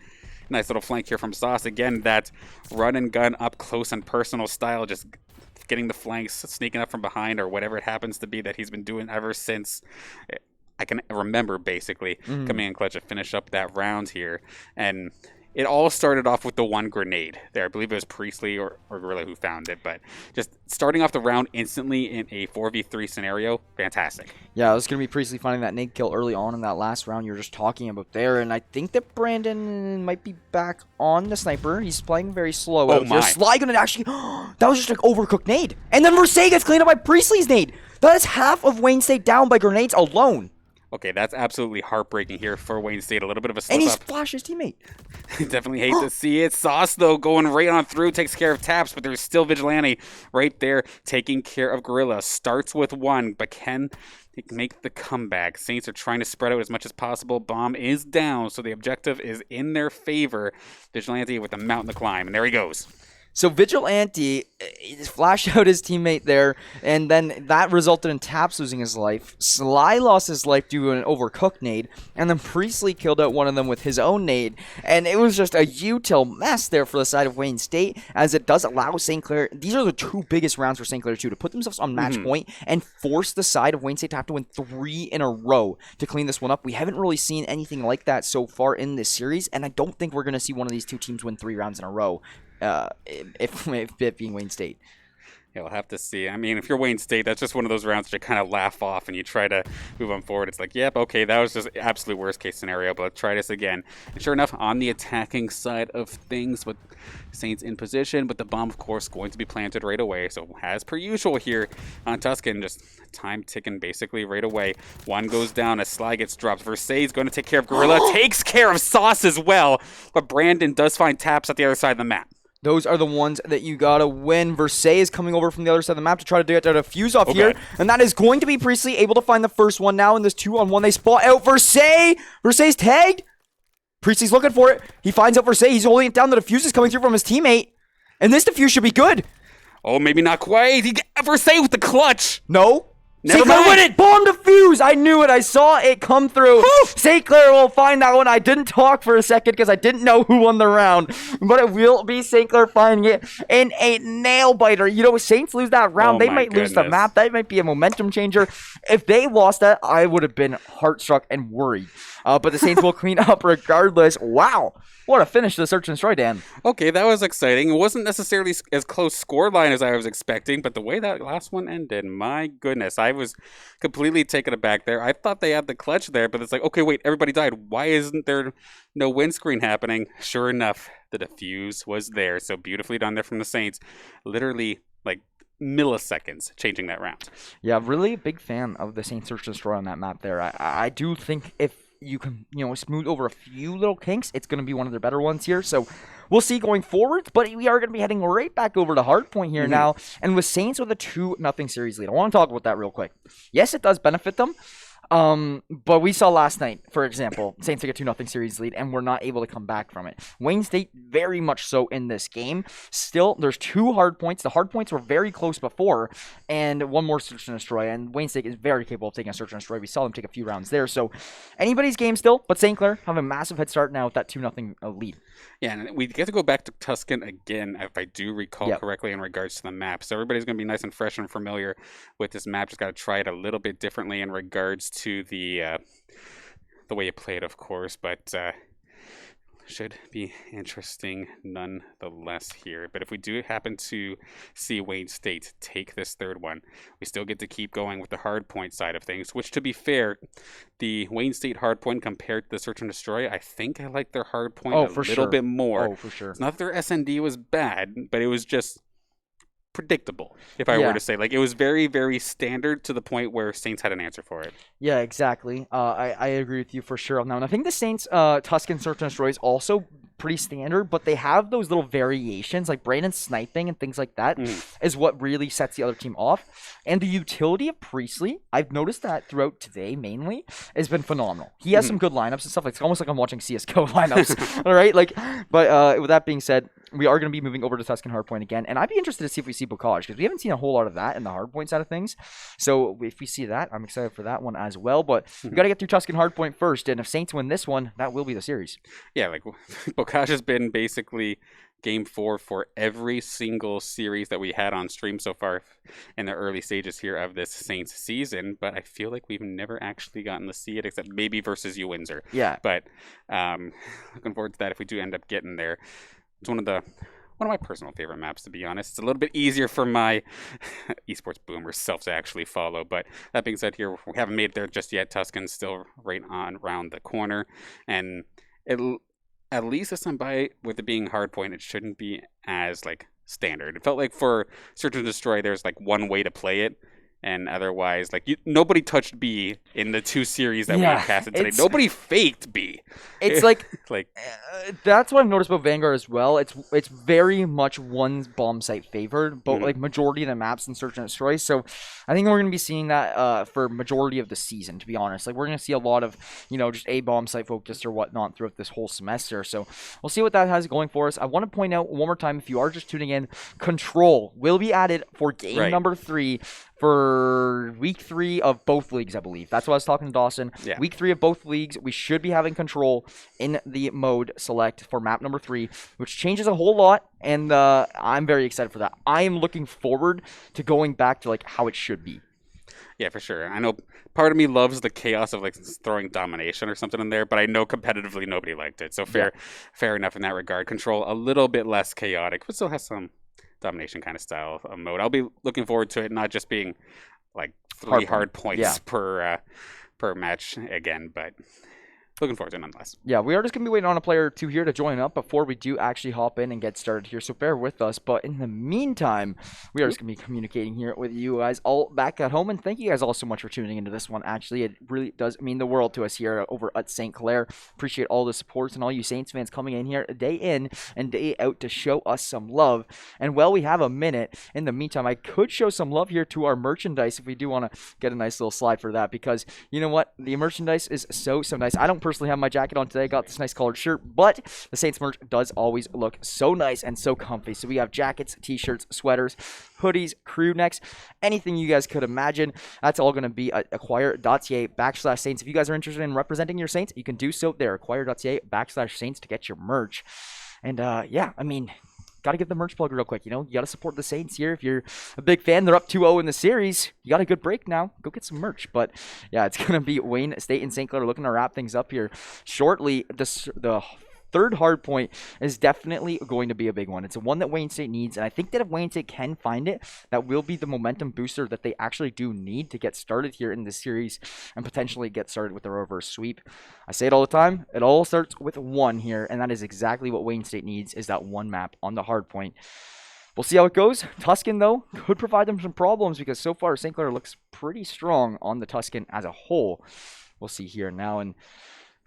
Speaker 3: Nice little flank here from Sauce. Again, that run and gun up close and personal style, just getting the flanks, sneaking up from behind, or whatever it happens to be that he's been doing ever since I can remember, basically, coming in clutch to finish up that round here. And it all started off with the one grenade there. I believe it was Priestley or Gorilla who found it, but just starting off the round instantly in a 4v3 scenario, fantastic.
Speaker 1: Yeah, it was going to be Priestley finding that nade kill early on in that last round you were just talking about there, and I think that Brandon might be back on the sniper. He's playing very slow.
Speaker 3: Oh my.
Speaker 1: Sly going to actually... that was just like overcooked nade. And then Versailles gets cleaned up by Priestley's nade. That is half of Wayne State down by grenades alone.
Speaker 3: Okay, that's absolutely heartbreaking here for Wayne State. A little bit of a slip
Speaker 1: up. And
Speaker 3: he
Speaker 1: splashed his teammate.
Speaker 3: Definitely hate to see it. Sauce, though, going right on through, takes care of taps, but there's still Vigilante right there taking care of Gorilla. Starts with one, but can make the comeback. Saints are trying to spread out as much as possible. Bomb is down, so the objective is in their favor. Vigilante with a mountain to climb, and there he goes.
Speaker 1: So Vigilante flashed out his teammate there, and then that resulted in Taps losing his life. Sly lost his life due to an overcooked nade, and then Priestley killed out one of them with his own nade. And it was just a util mess there for the side of Wayne State, as it does allow St. Clair... These are the two biggest rounds for St. Clair, too, to put themselves on match point and force the side of Wayne State to have to win 3 in a row to clean this one up. We haven't really seen anything like that so far in this series, and I don't think we're going to see one of these two teams win 3 rounds in a row. If it being Wayne State.
Speaker 3: Yeah, we'll have to see. I mean, if you're Wayne State, that's just one of those rounds that you kind of laugh off and you try to move on forward. It's like, yep, okay, that was just absolute worst case scenario, but let's try this again. And sure enough, on the attacking side of things, with Saints in position, but the bomb, of course, going to be planted right away. So as per usual here on Tuscan, just time ticking basically right away. One goes down as Sly gets dropped. Versailles is going to take care of Gorilla, takes care of Sauce as well, but Brandon does find Taps at the other side of the map.
Speaker 1: Those are the ones that you gotta win. Versailles is coming over from the other side of the map to try to get a fuse off here. And that is going to be Priestley able to find the first one now in this 2-on-1. They spot out Versailles. Versailles tagged. Priestley's looking for it. He finds out Versailles. He's holding it down. The defuse is coming through from his teammate. And this defuse should be good.
Speaker 3: Oh, maybe not quite. Versailles with the clutch.
Speaker 1: No.
Speaker 3: Never
Speaker 1: St. Clair win it! Bomb defuse! I knew it. I saw it come through. St. Clair will find that one. I didn't talk for a second because I didn't know who won the round. But it will be St. Clair finding it in a nail-biter. You know, if Saints lose that round, they might lose the map. That might be a momentum changer. If they lost that, I would have been heart-struck and worried. But the Saints will clean up regardless. Wow. What a finish to the Search and Destroy, Dan.
Speaker 3: Okay, that was exciting. It wasn't necessarily as close scoreline as I was expecting, but the way that last one ended, my goodness, I was completely taken aback there. I thought they had the clutch there, but it's like, okay, wait, everybody died. Why isn't there no windscreen happening? Sure enough, the defuse was there. So beautifully done there from the Saints. Literally, like, milliseconds changing that round.
Speaker 1: Yeah, really a big fan of the Saints Search and Destroy on that map there. I do think if you can, smooth over a few little kinks, it's going to be one of their better ones here. So we'll see going forward, but we are going to be heading right back over to Hardpoint here now. And with Saints with a 2-0 series lead, I want to talk about that real quick. Yes, it does benefit them. But we saw last night, for example, Saints take a 2-0 series lead, and we're not able to come back from it. Wayne State, very much so in this game. Still, there's 2 hard points. The hard points were very close before, and one more Search and Destroy, and Wayne State is very capable of taking a Search and Destroy. We saw them take a few rounds there, so anybody's game still, but St. Clair have a massive head start now with that 2-0 lead.
Speaker 3: Yeah, and we get to go back to Tuscan again, if I do recall correctly, in regards to the map. So everybody's going to be nice and fresh and familiar with this map. Just got to try it a little bit differently in regards to the way you play it, of course. But should be interesting nonetheless here. But if we do happen to see Wayne State take this third one, we still get to keep going with the hard point side of things, which, to be fair, the Wayne State hard point compared to the Search and Destroy, I think I like their hard point a little bit more.
Speaker 1: Oh, for sure.
Speaker 3: It's not that their SND was bad, but it was just predictable, if I were to say. Like, it was very, very standard to the point where Saints had an answer for it.
Speaker 1: Yeah, exactly. I agree with you for sure on that one. I think the Saints Tuscan Search and Destroy is also pretty standard, but they have those little variations, like Brandon sniping and things like that, is what really sets the other team off. And the utility of Priestley, I've noticed that throughout today mainly, has been phenomenal. He has some good lineups and stuff. It's almost like I'm watching CS:GO lineups. All right, like, but with that being said, we are going to be moving over to Tuscan Hardpoint again, and I'd be interested to see if we see Bocage, because we haven't seen a whole lot of that in the Hardpoint side of things. So if we see that, I'm excited for that one as well. But we got to get through Tuscan Hardpoint first, and if Saints win this one, that will be the series.
Speaker 3: Yeah, like Bocage has been basically game 4 for every single series that we had on stream so far in the early stages here of this Saints season, but I feel like we've never actually gotten to see it except maybe versus you, Windsor.
Speaker 1: Yeah.
Speaker 3: But looking forward to that if we do end up getting there. It's one of my personal favorite maps, to be honest. It's a little bit easier for my esports boomer self to actually follow. But that being said, here we haven't made it there just yet. Tuscan's still right on around the corner, and at least this time by with it being hardpoint, it shouldn't be as like standard. It felt like for Search and Destroy, there's like one way to play it. And otherwise, like, nobody touched B in the 2 series that we casted today. Nobody faked B.
Speaker 1: It's like
Speaker 3: like
Speaker 1: that's what I've noticed about Vanguard as well. It's very much one bomb site favored, but like majority of the maps in Search and Destroy. So I think we're going to be seeing that for majority of the season, to be honest. Like, we're going to see a lot of, just A bomb site focused or whatnot throughout this whole semester. So we'll see what that has going for us. I want to point out one more time, if you are just tuning in, Control will be added for game number 3 for week 3 of both leagues, I believe. That's what I was talking to Dawson.
Speaker 3: Yeah.
Speaker 1: Week 3 of both leagues, we should be having Control in the mode select for map number 3, which changes a whole lot, and I'm very excited for that. I am looking forward to going back to like how it should be.
Speaker 3: Yeah, for sure. I know part of me loves the chaos of like throwing domination or something in there, but I know competitively nobody liked it. So fair enough in that regard. Control a little bit less chaotic, but still has some domination kind of style of mode. I'll be looking forward to it not just being like 3 hard points per match again, but looking forward to it nonetheless.
Speaker 1: Yeah, we are just going to be waiting on a player or two here to join up before we do actually hop in and get started here, so bear with us. But in the meantime, we are just going to be communicating here with you guys all back at home, and thank you guys all so much for tuning into this one. Actually, it really does mean the world to us here over at St. Clair. Appreciate all the supports and all you Saints fans coming in here day in and day out to show us some love. And while we have a minute, in the meantime, I could show some love here to our merchandise if we do want to get a nice little slide for that, because you know what? The merchandise is so nice. I don't personally have my jacket on today. I got this nice collared shirt, but the Saints merch does always look so nice and so comfy. So we have jackets, t-shirts, sweaters, hoodies, crew necks, anything you guys could imagine. That's all going to be at acquire.ca/Saints. If you guys are interested in representing your Saints, you can do so there. Acquire.ca/Saints to get your merch. And yeah, I mean, got to give the merch plug real quick. You got to support the Saints here. If you're a big fan, they're up 2-0 in the series. You got a good break now. Go get some merch. But yeah, it's going to be Wayne State and St. Clair looking to wrap things up here shortly. The third hard point is definitely going to be a big one. It's one that Wayne State needs, and I think that if Wayne State can find it, that will be the momentum booster that they actually do need to get started here in this series and potentially get started with the reverse sweep. I say it all the time, it all starts with 1 here, and that is exactly what Wayne State needs, is that 1 map on the hard point. We'll see how it goes. Tuscan, though, could provide them some problems because so far St. Clair looks pretty strong on the Tuscan as a whole. We'll see here now, and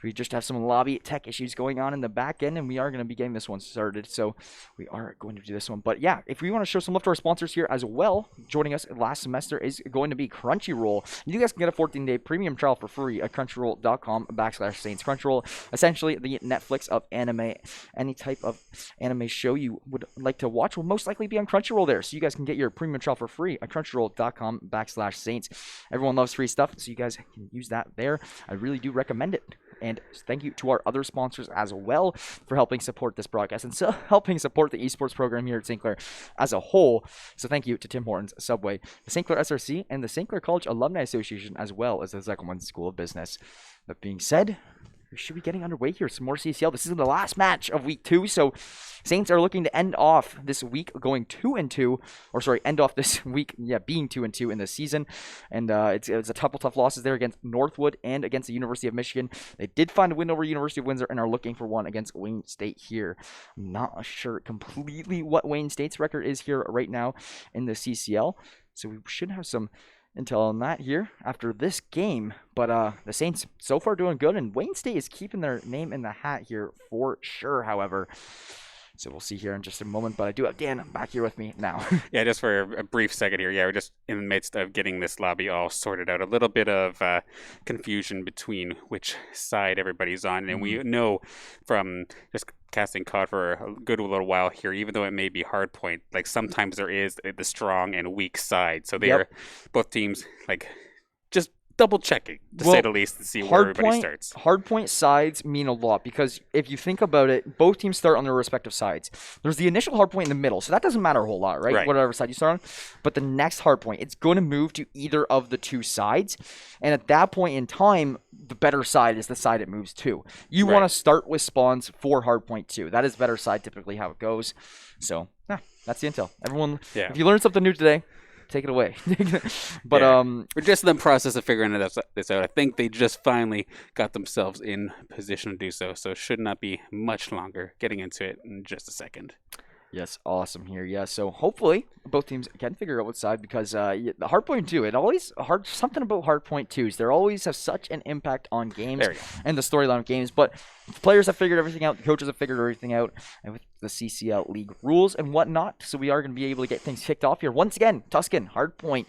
Speaker 1: we just have some lobby tech issues going on in the back end, and we are going to be getting this one started, so we are going to do this one. But yeah, if we want to show some love to our sponsors here as well, joining us last semester is going to be Crunchyroll. You guys can get a 14-day premium trial for free at crunchyroll.com/Saints. Crunchyroll, essentially the Netflix of anime. Any type of anime show you would like to watch will most likely be on Crunchyroll there, so you guys can get your premium trial for free at crunchyroll.com/Saints. Everyone loves free stuff, so you guys can use that there. I really do recommend it. And thank you to our other sponsors as well for helping support this broadcast and so helping support the esports program here at St. Clair as a whole. So thank you to Tim Hortons, Subway, the St. Clair SRC, and the St. Clair College Alumni Association, as well as the Zekelman School of Business. That being said, we should be getting underway here. Some more CCL. This is the last match of week 2, so Saints are looking to end off this week going 2-2, or sorry, end off this week, being 2-2 in the season. And it's a couple tough losses there against Northwood and against the University of Michigan. They did find a win over University of Windsor and are looking for one against Wayne State here. I'm not sure completely what Wayne State's record is here right now in the CCL, so we should have some intel on that here after this game. But the Saints so far doing good, and Wayne State is keeping their name in the hat here for sure, however. So we'll see here in just a moment, but I do have Dan back here with me now.
Speaker 3: Yeah, just for a brief second here. Yeah, we're just in the midst of getting this lobby all sorted out. A little bit of confusion between which side everybody's on. And we know from just casting COD for a good little while here, even though it may be hardpoint, like sometimes there is the strong and weak side. So they are both teams like just double checking to say the least and see where everybody starts.
Speaker 1: Hardpoint sides mean a lot because if you think about it, both teams start on their respective sides. There's the initial hardpoint in the middle, so that doesn't matter a whole lot, right? Whatever side you start on. But the next hardpoint, it's going to move to either of the two sides, and at that point in time, the better side is the side it moves to. You want to start with spawns for hardpoint 2. That is better side, typically how it goes. So that's the intel. Everyone, if you learned something new today, take it away. But
Speaker 3: we're just in the process of figuring this out. I think they just finally got themselves in position to do so. So it should not be much longer. Getting into it in just a second.
Speaker 1: Yes, awesome here. Yeah, so hopefully both teams can figure out what side because the hardpoint 2, something about hardpoint 2s. They always have such an impact on games and the storyline of games. But the players have figured everything out. The coaches have figured everything out, and with the CCL League rules and whatnot. So we are going to be able to get things kicked off here once again. Tuscan hardpoint.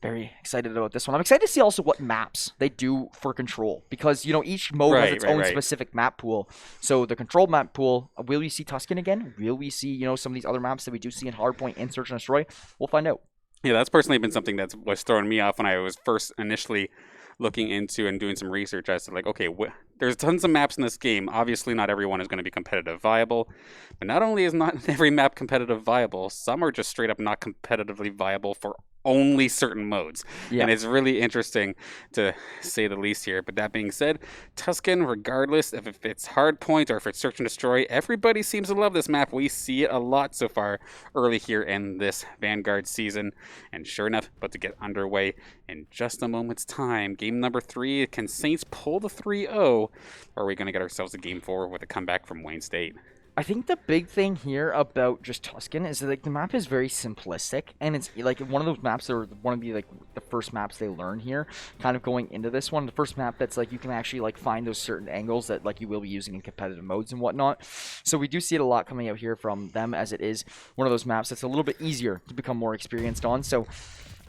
Speaker 1: Very excited about this one. I'm excited to see also what maps they do for control because, each mode has its own specific map pool. So the control map pool, will we see Tuscan again? Will we see, some of these other maps that we do see in Hardpoint and Search and Destroy? We'll find out.
Speaker 3: Yeah, that's personally been something that was throwing me off when I was first initially looking into and doing some research as to there's tons of maps in this game. Obviously, not everyone is going to be competitive viable. But not only is not every map competitive viable, some are just straight up not competitively viable for only certain modes. And it's really interesting to say the least here. But that being said, Tuscan, regardless of if it's Hardpoint or if it's Search and Destroy, everybody seems to love this map. We see it a lot so far early here in this Vanguard season. And sure enough, about to get underway in just a moment's time. Game number 3, can Saints pull the 3-0? Or are we going to get ourselves a game 4 with a comeback from Wayne State?
Speaker 1: I think the big thing here about just Tuscan is that the map is very simplistic, and it's one of those maps that are one of the first maps they learn here, kind of going into this one. The first map that's you can actually find those certain angles that you will be using in competitive modes and whatnot. So we do see it a lot coming out here from them, as it is one of those maps that's a little bit easier to become more experienced on. So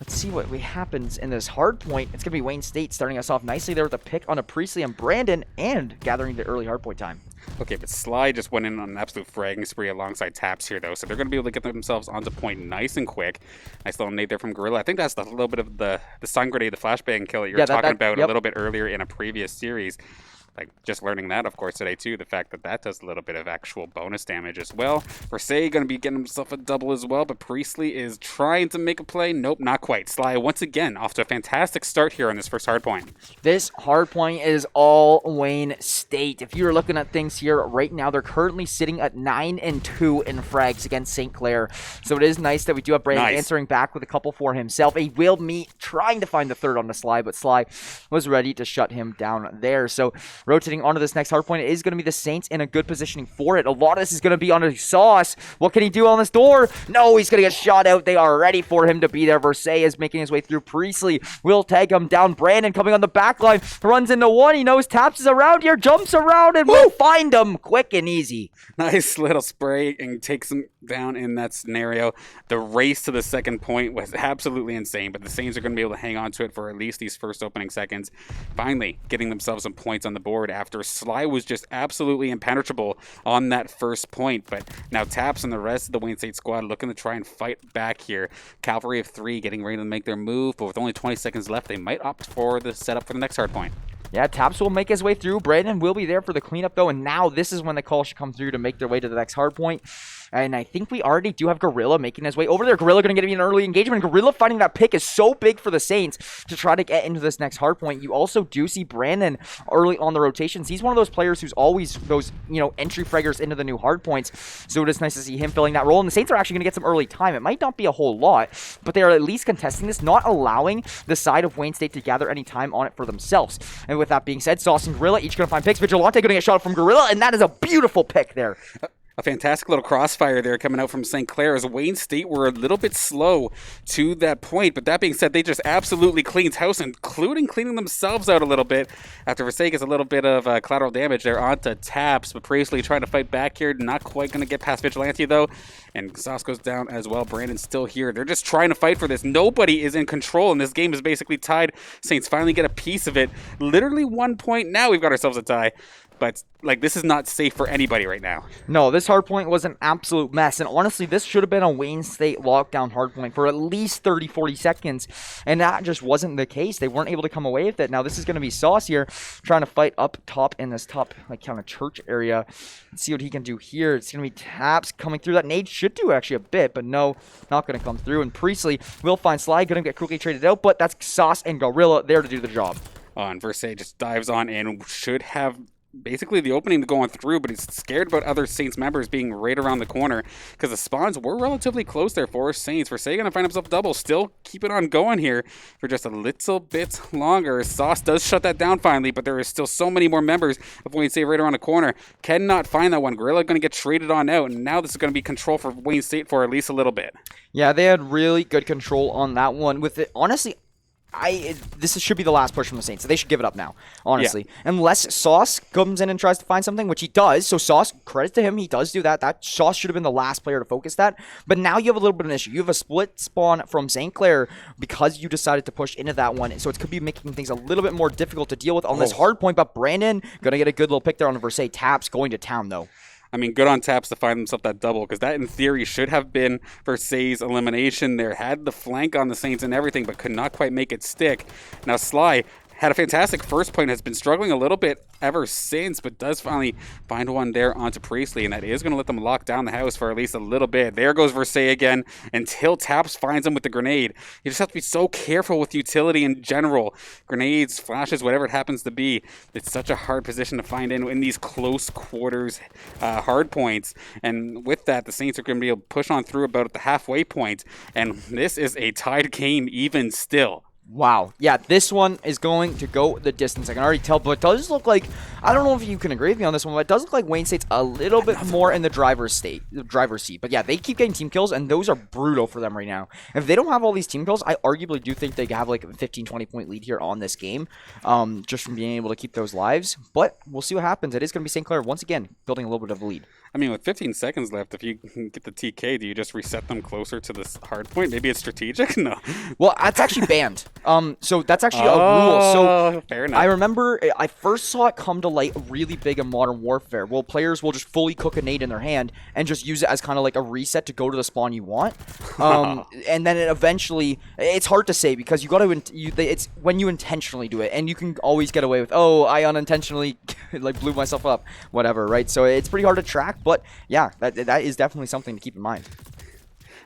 Speaker 1: let's see what happens in this hardpoint. It's going to be Wayne State starting us off nicely there with a pick on a Priestley and Brandon and gathering the early hardpoint time.
Speaker 3: Okay, but Sly just went in on an absolute fragging spree alongside Taps here, though. So they're going to be able to get themselves onto point nice and quick. Nice little nade there from Gorilla. I think that's a little bit of the sun grenade, the flashbang kill that you were talking about a little bit earlier in a previous series. Just learning that, of course, today, too. The fact that does a little bit of actual bonus damage as well. Versay going to be getting himself a double as well, but Priestley is trying to make a play. Nope, not quite. Sly, once again, off to a fantastic start here on this first hardpoint.
Speaker 1: This hardpoint is all Wayne State. If you're looking at things here right now, they're currently sitting at 9-2 in frags against St. Clair. So it is nice that we do have Brandon answering back with a couple for himself. He will meet trying to find the third on the Sly, but Sly was ready to shut him down there. So rotating onto this next hardpoint, it is going to be the Saints in a good positioning for it. A lot of this is going to be on a Sauce. What can he do on this door? No, he's going to get shot out. They are ready for him to be there. Versay is making his way through. Priestley will tag him down. Brandon coming on the back line, runs into one. He knows Taps is around here, jumps around, and will find him quick and easy.
Speaker 3: Nice little spray and takes him down in that scenario. The race to the second point was absolutely insane, but the Saints are going to be able to hang on to it for at least these first opening seconds. Finally getting themselves some points on the board after Sly was just absolutely impenetrable on that first point. But now Taps and the rest of the Wayne State squad looking to try and fight back here. Cavalry of 3 getting ready to make their move, but with only 20 seconds left, they might opt for the setup for the next hard point.
Speaker 1: Yeah, Taps will make his way through. Brandon will be there for the cleanup, though, and now this is when the call should come through to make their way to the next hard point. And I think we already do have Gorilla making his way over there. Gorilla going to get an early engagement. Gorilla finding that pick is so big for the Saints to try to get into this next hard point. You also do see Brandon early on the rotations. He's one of those players who's always those, entry fraggers into the new hard points. So it is nice to see him filling that role. And the Saints are actually going to get some early time. It might not be a whole lot, but they are at least contesting this, not allowing the side of Wayne State to gather any time on it for themselves. And with that being said, Sauce and Gorilla each going to find picks. Vigilante going to get shot from Gorilla, and that is a beautiful pick there.
Speaker 3: A fantastic little crossfire there coming out from St. Clair as Wayne State were a little bit slow to that point. But that being said, they just absolutely cleaned house, including cleaning themselves out a little bit after Versailles gets a little bit of collateral damage there onto Taps. But Priestley trying to fight back here. Not quite going to get past Vigilante, though. And Sauce goes down as well. Brandon's still here. They're just trying to fight for this. Nobody is in control, and this game is basically tied. Saints finally get a piece of it. Literally 1 point. Now we've got ourselves a tie. But, this is not safe for anybody right now.
Speaker 1: No, this hardpoint was an absolute mess. And honestly, this should have been a Wayne State lockdown hardpoint for at least 30, 40 seconds. And that just wasn't the case. They weren't able to come away with it. Now, this is going to be Sauce here trying to fight up top in this top, kind of church area. Let's see what he can do here. It's going to be Taps coming through. That nade should do actually a bit, but no, not going to come through. And Priestley will find Sly. Going to get quickly traded out, but that's Sauce and Gorilla there to do the job.
Speaker 3: And Versailles just dives on and should have basically the opening to go on through, but he's scared about other Saints members being right around the corner because the spawns were relatively close there for Saints. Versailles going to find himself double. Still keep it on going here for just a little bit longer. Sauce does shut that down finally, but there is still so many more members of Wayne State right around the corner. Cannot find that one. Gorilla going to get traded on out, and now this is going to be control for Wayne State for at least a little bit.
Speaker 1: Yeah, they had really good control on that one. With it, honestly, this should be the last push from the Saints. So they should give it up now, honestly. Yeah. Unless Sauce comes in and tries to find something, which he does. So Sauce, credit to him, he does do that. That Sauce should have been the last player to focus that. But now you have a little bit of an issue. You have a split spawn from St. Clair because you decided to push into that one. So it could be making things a little bit more difficult to deal with on this hard point. But Brandon, going to get a good little pick there on the Versailles. Taps going to town, though.
Speaker 3: I mean, good on Taps to find himself that double, because that, in theory, should have been Versailles' elimination there. Had the flank on the Saints and everything, but could not quite make it stick. Now, Sly had a fantastic first point, has been struggling a little bit ever since, but does finally find one there onto Priestley, and that is going to let them lock down the house for at least a little bit. There goes Versailles again until Taps finds him with the grenade. You just have to be so careful with utility in general. Grenades, flashes, whatever it happens to be. It's such a hard position to find in these close quarters hard points, and with that, the Saints are going to be able to push on through about at the halfway point, and this is a tied game even still.
Speaker 1: Wow. Yeah, this one is going to go the distance. I can already tell, but it does look like, I don't know if you can agree with me on this one, but it does look like Wayne State's a little bit more in the driver's seat. But yeah, they keep getting team kills, and those are brutal for them right now. If they don't have all these team kills, I arguably do think they have like a 15, 20-point lead here on this game, just from being able to keep those lives. But we'll see what happens. It is going to be St. Clair, once again, building a little bit of a lead.
Speaker 3: I mean, with 15 seconds left, if you get the TK, do you just reset them closer to this hard point? Maybe it's strategic? No.
Speaker 1: Well, that's actually banned. So that's actually a rule. So
Speaker 3: fair enough.
Speaker 1: I remember I first saw it come to light really big in Modern Warfare. Well, players will just fully cook a nade in their hand and just use it as kind of like a reset to go to the spawn you want. And then it eventually, it's hard to say because you got to, it's when you intentionally do it, and you can always get away with, oh, I unintentionally like blew myself up, whatever, right? So it's pretty hard to track, but yeah, that is definitely something to keep in mind.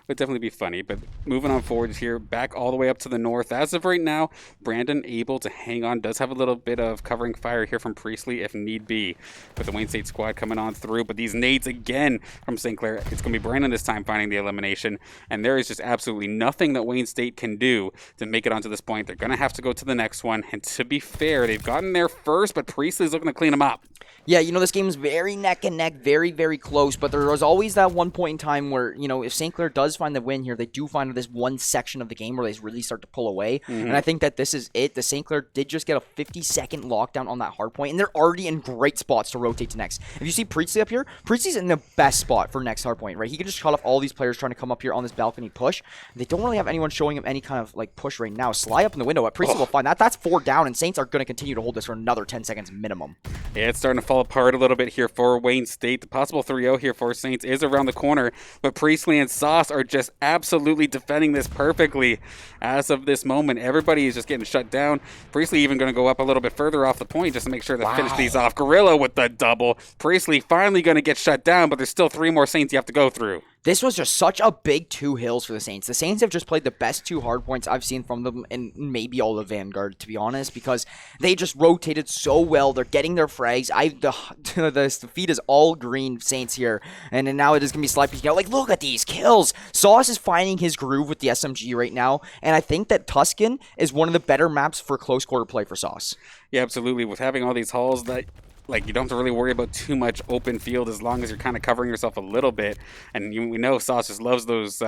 Speaker 3: Would definitely be funny, but moving on forward here, back all the way up to the north. As of right now, Brandon able to hang on, does have a little bit of covering fire here from Priestley if need be, with the Wayne State squad coming on through. But these nades again from St. Clair, it's going to be Brandon this time finding the elimination, and there is just absolutely nothing that Wayne State can do to make it onto this point. They're going to have to go to the next one, and to be fair, they've gotten there first, but Priestley's looking to clean them up.
Speaker 1: Yeah, this game is very neck and neck, very, very close, but there was always that one point in time where, if St. Clair does find the win here, they do find this one section of the game where they really start to pull away, and I think that this is it. The St. Clair did just get a 50-second lockdown on that hard point, and they're already in great spots to rotate to next. If you see Priestley up here, Priestley's in the best spot for next hard point, right? He can just cut off all these players trying to come up here on this balcony push. They don't really have anyone showing him any kind of like push right now. Sly up in the window, but Priestley will find that. That's 4 down, and Saints are going to continue to hold this for another 10 seconds minimum.
Speaker 3: Yeah, it's starting to fall apart a little bit here for Wayne State. The possible 3-0 here for Saints is around the corner, but Priestley and Sauce are just absolutely defending this perfectly as of this moment. Everybody is just getting shut down. Priestley even going to go up a little bit further off the point just to make sure to finish these off. Gorilla with the double. Priestley finally going to get shut down, but there's still 3 more Saints you have to go through.
Speaker 1: This was just such a big 2 hills for the Saints. The Saints have just played the best 2 hard points I've seen from them in maybe all of Vanguard, to be honest, because they just rotated so well. They're getting their frags. The feed is all green Saints here, and then now it is going to be Slipey. Like, look at these kills. Sauce is finding his groove with the SMG right now, and I think that Tuscan is one of the better maps for close quarter play for Sauce.
Speaker 3: Yeah, absolutely. With having all these halls that... Like, you don't have to really worry about too much open field as long as you're kind of covering yourself a little bit. And we know Sauce just loves those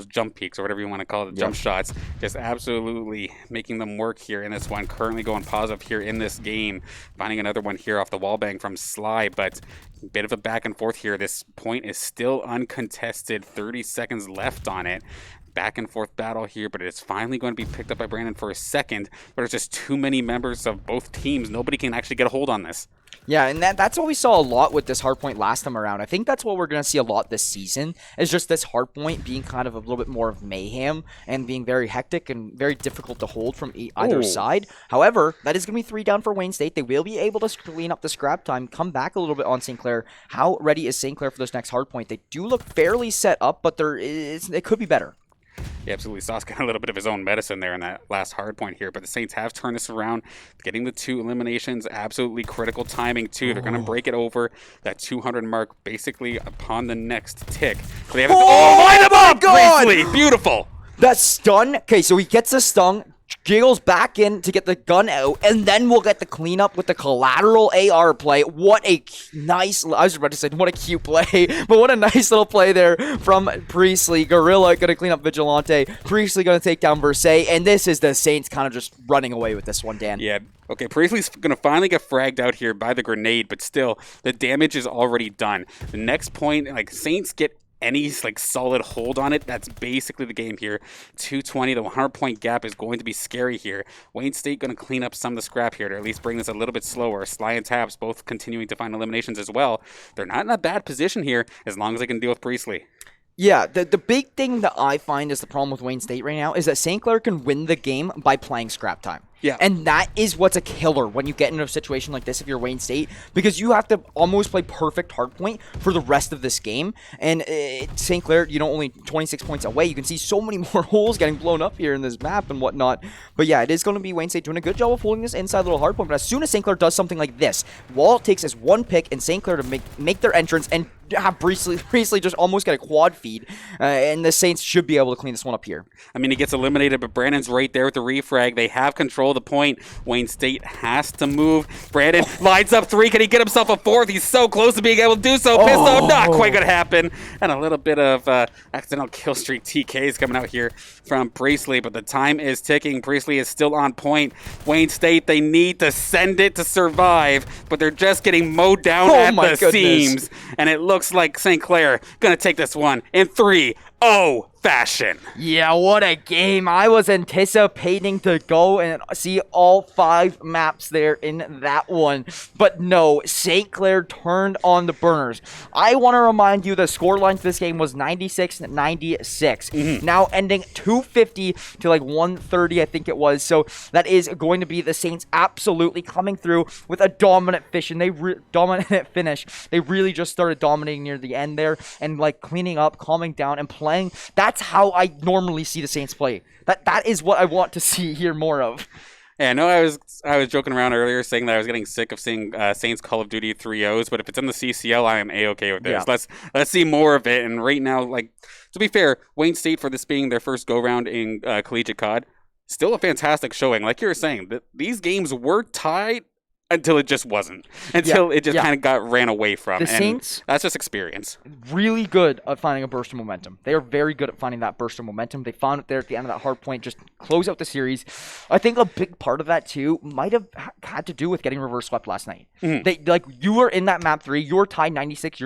Speaker 3: jump peaks or whatever you want to call it, jump shots. Just absolutely making them work here in this one. Currently going positive here in this game. Finding another one here off the wall bang from Sly, but a bit of a back and forth here. This point is still uncontested. 30 seconds left on it. Back and forth battle here, but it's finally going to be picked up by Brandon for a second. But there's just too many members of both teams. Nobody can actually get a hold on this.
Speaker 1: Yeah, and that's what we saw a lot with this hardpoint last time around. I think that's what we're going to see a lot this season, is just this hardpoint being kind of a little bit more of mayhem and being very hectic and very difficult to hold from either side. However, that is going to be 3 down for Wayne State. They will be able to clean up the scrap time, come back a little bit on St. Clair. How ready is St. Clair for this next hardpoint? They do look fairly set up, but it could be better.
Speaker 3: Yeah, absolutely. Sauce got a little bit of his own medicine there in that last hard point here, but the Saints have turned this around, getting the 2 eliminations. Absolutely critical timing, too. They're going to break it over that 200 mark basically upon the next tick. So they have line them up, Priestley! Beautiful!
Speaker 1: That stun. Okay, so he gets the stun, jiggles back in to get the gun out, and then we'll get the cleanup with the collateral AR play. What a nice, I was about to say, what a cute play, but what a nice little play there from Priestley. Gorilla going to clean up Vigilante. Priestley going to take down Versailles, and this is the Saints kind of just running away with this one, Dan.
Speaker 3: Yeah. Okay, Priestley's going to finally get fragged out here by the grenade, but still, the damage is already done. The next point, like, Saints get any like solid hold on it, that's basically the game here. 220, the 100-point gap is going to be scary here. Wayne State going to clean up some of the scrap here to at least bring this a little bit slower. Sly and Taps both continuing to find eliminations as well. They're not in a bad position here as long as they can deal with Priestley.
Speaker 1: Yeah, the big thing that I find is the problem with Wayne State right now is that St. Clair can win the game by playing scrap time.
Speaker 3: Yeah.
Speaker 1: And that is what's a killer when you get into a situation like this if you're Wayne State, because you have to almost play perfect hardpoint for the rest of this game. And St. Clair, only 26 points away. You can see so many more holes getting blown up here in this map and whatnot. But yeah, it is going to be Wayne State doing a good job of holding this inside little hardpoint. But as soon as St. Clair does something like this, all it takes is one pick and St. Clair to make their entrance and have Priestley just almost get a quad feed. And the Saints should be able to clean this one up here.
Speaker 3: I mean, he gets eliminated, but Brandon's right there with the refrag. They have control of the point. Wayne State has to move. Brandon lines up 3. Can he get himself a 4th? He's so close to being able to do so. Pistol, not quite going to happen. And a little bit of accidental kill streak TKs coming out here from Priestley, but the time is ticking. Priestley is still on point. Wayne State, they need to send it to survive, but they're just getting mowed down at the seams. And it looks like St. Clair going to take this one in 3-0 fashion.
Speaker 1: Yeah, what a game. I was anticipating to go and see all 5 maps there in that one. But no, St. Clair turned on the burners. I want to remind you the scoreline for this game was 96-96. Now ending 250 to like 130, I think it was. So that is going to be the Saints absolutely coming through with a dominant finish. They really just started dominating near the end there and like cleaning up, calming down, and playing. That's how I normally see the Saints play. That is what I want to see here more of.
Speaker 3: Yeah, I know I was joking around earlier saying that I was getting sick of seeing Saints Call of Duty 3-0s, but if it's in the CCL, I am A-okay with this.
Speaker 1: Yeah.
Speaker 3: Let's see more of it. And right now, like, to be fair, Wayne State, for this being their first go-round in CollegeCoD, still a fantastic showing. Like you were saying, these games were tied until it just wasn't. Until it just kind of got ran away from.
Speaker 1: The Saints,
Speaker 3: that's just experience.
Speaker 1: Really good at finding a burst of momentum. They are very good at finding that burst of momentum. They found it there at the end of that hard point, just close out the series. I think a big part of that, too, might have had to do with getting reverse swept last night. You were in that map 3, you're tied 96,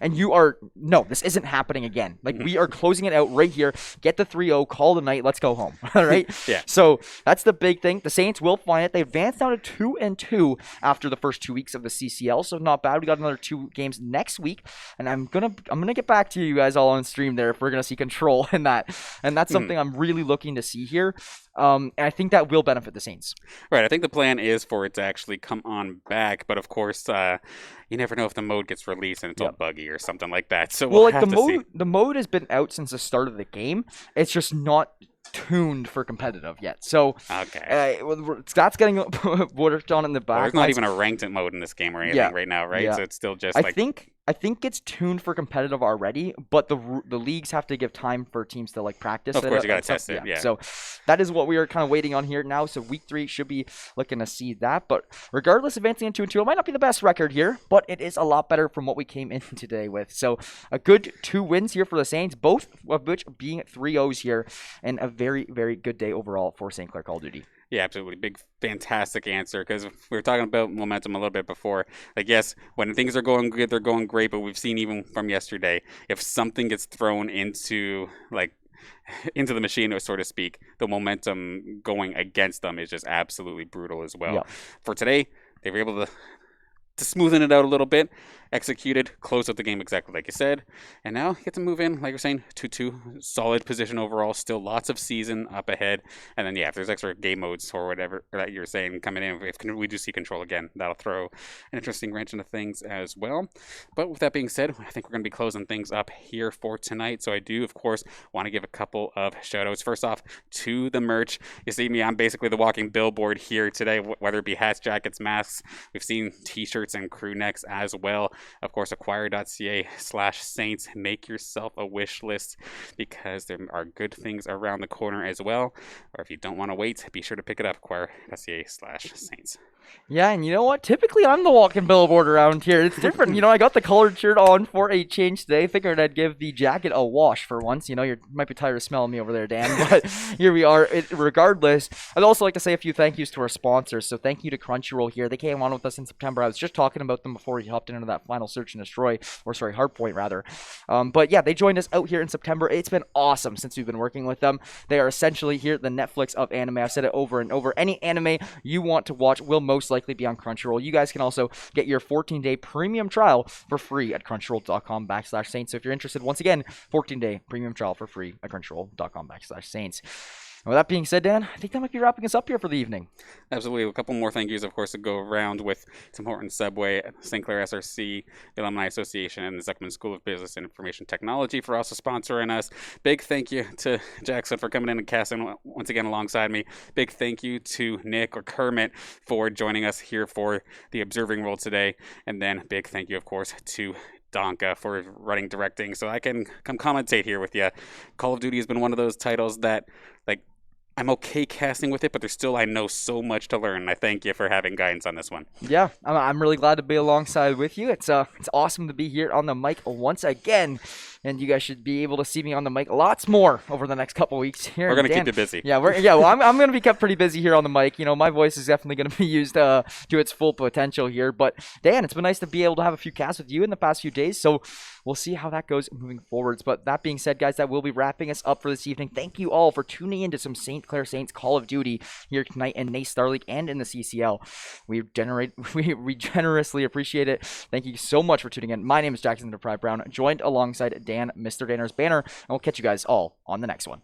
Speaker 1: and you are, no, this isn't happening again. We are closing it out right here. Get the 3-0, call the night, let's go home. All right?
Speaker 3: Yeah.
Speaker 1: So that's the big thing. The Saints will find it. They advance down to 2-0 4-2 after the first 2 weeks of the CCL, so not bad. We got another 2 games next week, and I'm gonna get back to you guys all on stream there if we're gonna see control in that, and that's something I'm really looking to see here. And I think that will benefit the Saints.
Speaker 3: Right. I think the plan is for it to actually come on back, but of course, you never know if the mode gets released and it's all buggy or something like that. So we'll have to see.
Speaker 1: The mode has been out since the start of the game. It's just not tuned for competitive yet. So
Speaker 3: okay,
Speaker 1: that's getting worked on in the back.
Speaker 3: There's not even a ranked mode in this game or anything right now, right?
Speaker 1: Yeah.
Speaker 3: So it's still just
Speaker 1: I think it's tuned for competitive already, but the leagues have to give time for teams to like practice.
Speaker 3: Of course, you gotta test it. Yeah.
Speaker 1: So that is what we are kind of waiting on here now. So week 3 should be looking to see that. But regardless, advancing into 2-2, it might not be the best record here, but it is a lot better from what we came in today with. So a good 2 wins here for the Saints, both of which being 3-0s here, and a very, very good day overall for St. Clair Call of Duty.
Speaker 3: Yeah, absolutely. Big, fantastic answer, because we were talking about momentum a little bit before. Like, yes, when things are going good, they're going great, but we've seen even from yesterday, if something gets thrown into, like, into the machine, so to speak, the momentum going against them is just absolutely brutal as well.
Speaker 1: Yeah.
Speaker 3: For today, they were able to smoothen it out a little bit, executed, closed out the game exactly like you said, and now get to move in, like you're saying, 2-2, solid position overall, still lots of season up ahead, and then if there's extra game modes or whatever that you're saying coming in, if we do see control again, that'll throw an interesting wrench into things as well. But with that being said, I think we're going to be closing things up here for tonight, so I do, of course, want to give a couple of shout-outs. First off, to the merch. You see me, I'm basically the walking billboard here today, whether it be hats, jackets, masks. We've seen t-shirts and crew necks as well. Of course, acquire.ca/Saints. Make yourself a wish list because there are good things around the corner as well. Or if you don't want to wait, be sure to pick it up. Acquire.ca/Saints.
Speaker 1: Yeah, and you know what? Typically, I'm the walking billboard around here. It's different. I got the colored shirt on for a change today. Figured I'd give the jacket a wash for once. You might be tired of smelling me over there, Dan, but here we are. Regardless, I'd also like to say a few thank yous to our sponsors. So thank you to Crunchyroll here. They came on with us in September. I was just talking about them before we hopped into that final search and destroy, hardpoint rather. But yeah, they joined us out here in September. It's been awesome since we've been working with them. They are essentially here the Netflix of anime. I've said it over and over. Any anime you want to watch will most likely be on Crunchyroll. You guys can also get your 14-day premium trial for free at crunchyroll.com/Saints. So if you're interested, once again, 14-day premium trial for free at crunchyroll.com/Saints. And with that being said, Dan, I think that might be wrapping us up here for the evening.
Speaker 3: Absolutely. A couple more thank yous, of course, to go around with Tim Hortons Subway, St. Clair SRC, the Alumni Association, and the Zuckman School of Business and Information Technology for also sponsoring us. Big thank you to Jackson for coming in and casting once again alongside me. Big thank you to Nick or Kermit for joining us here for the observing role today. And then big thank you, of course, to Donka for running directing so I can come commentate here with you. Call of Duty has been one of those titles that, like, I'm okay casting with it, but there's still, I know, so much to learn. I thank you for having guidance on this one.
Speaker 1: Yeah, I'm really glad to be alongside with you. It's awesome to be here on the mic once again, and you guys should be able to see me on the mic lots more over the next couple weeks here.
Speaker 3: We're gonna keep you busy.
Speaker 1: Yeah, well, I'm gonna be kept pretty busy here on the mic. My voice is definitely gonna be used to its full potential here. But Dan, it's been nice to be able to have a few casts with you in the past few days. So we'll see how that goes moving forwards. But that being said, guys, that will be wrapping us up for this evening. Thank you all for tuning in to some St. Clair Saints Call of Duty here tonight in NACE Star League and in the CCL. We generously appreciate it. Thank you so much for tuning in. My name is Jackson the Pride Brown, joined alongside Dan, Mr. Danner's Banner, and we'll catch you guys all on the next one.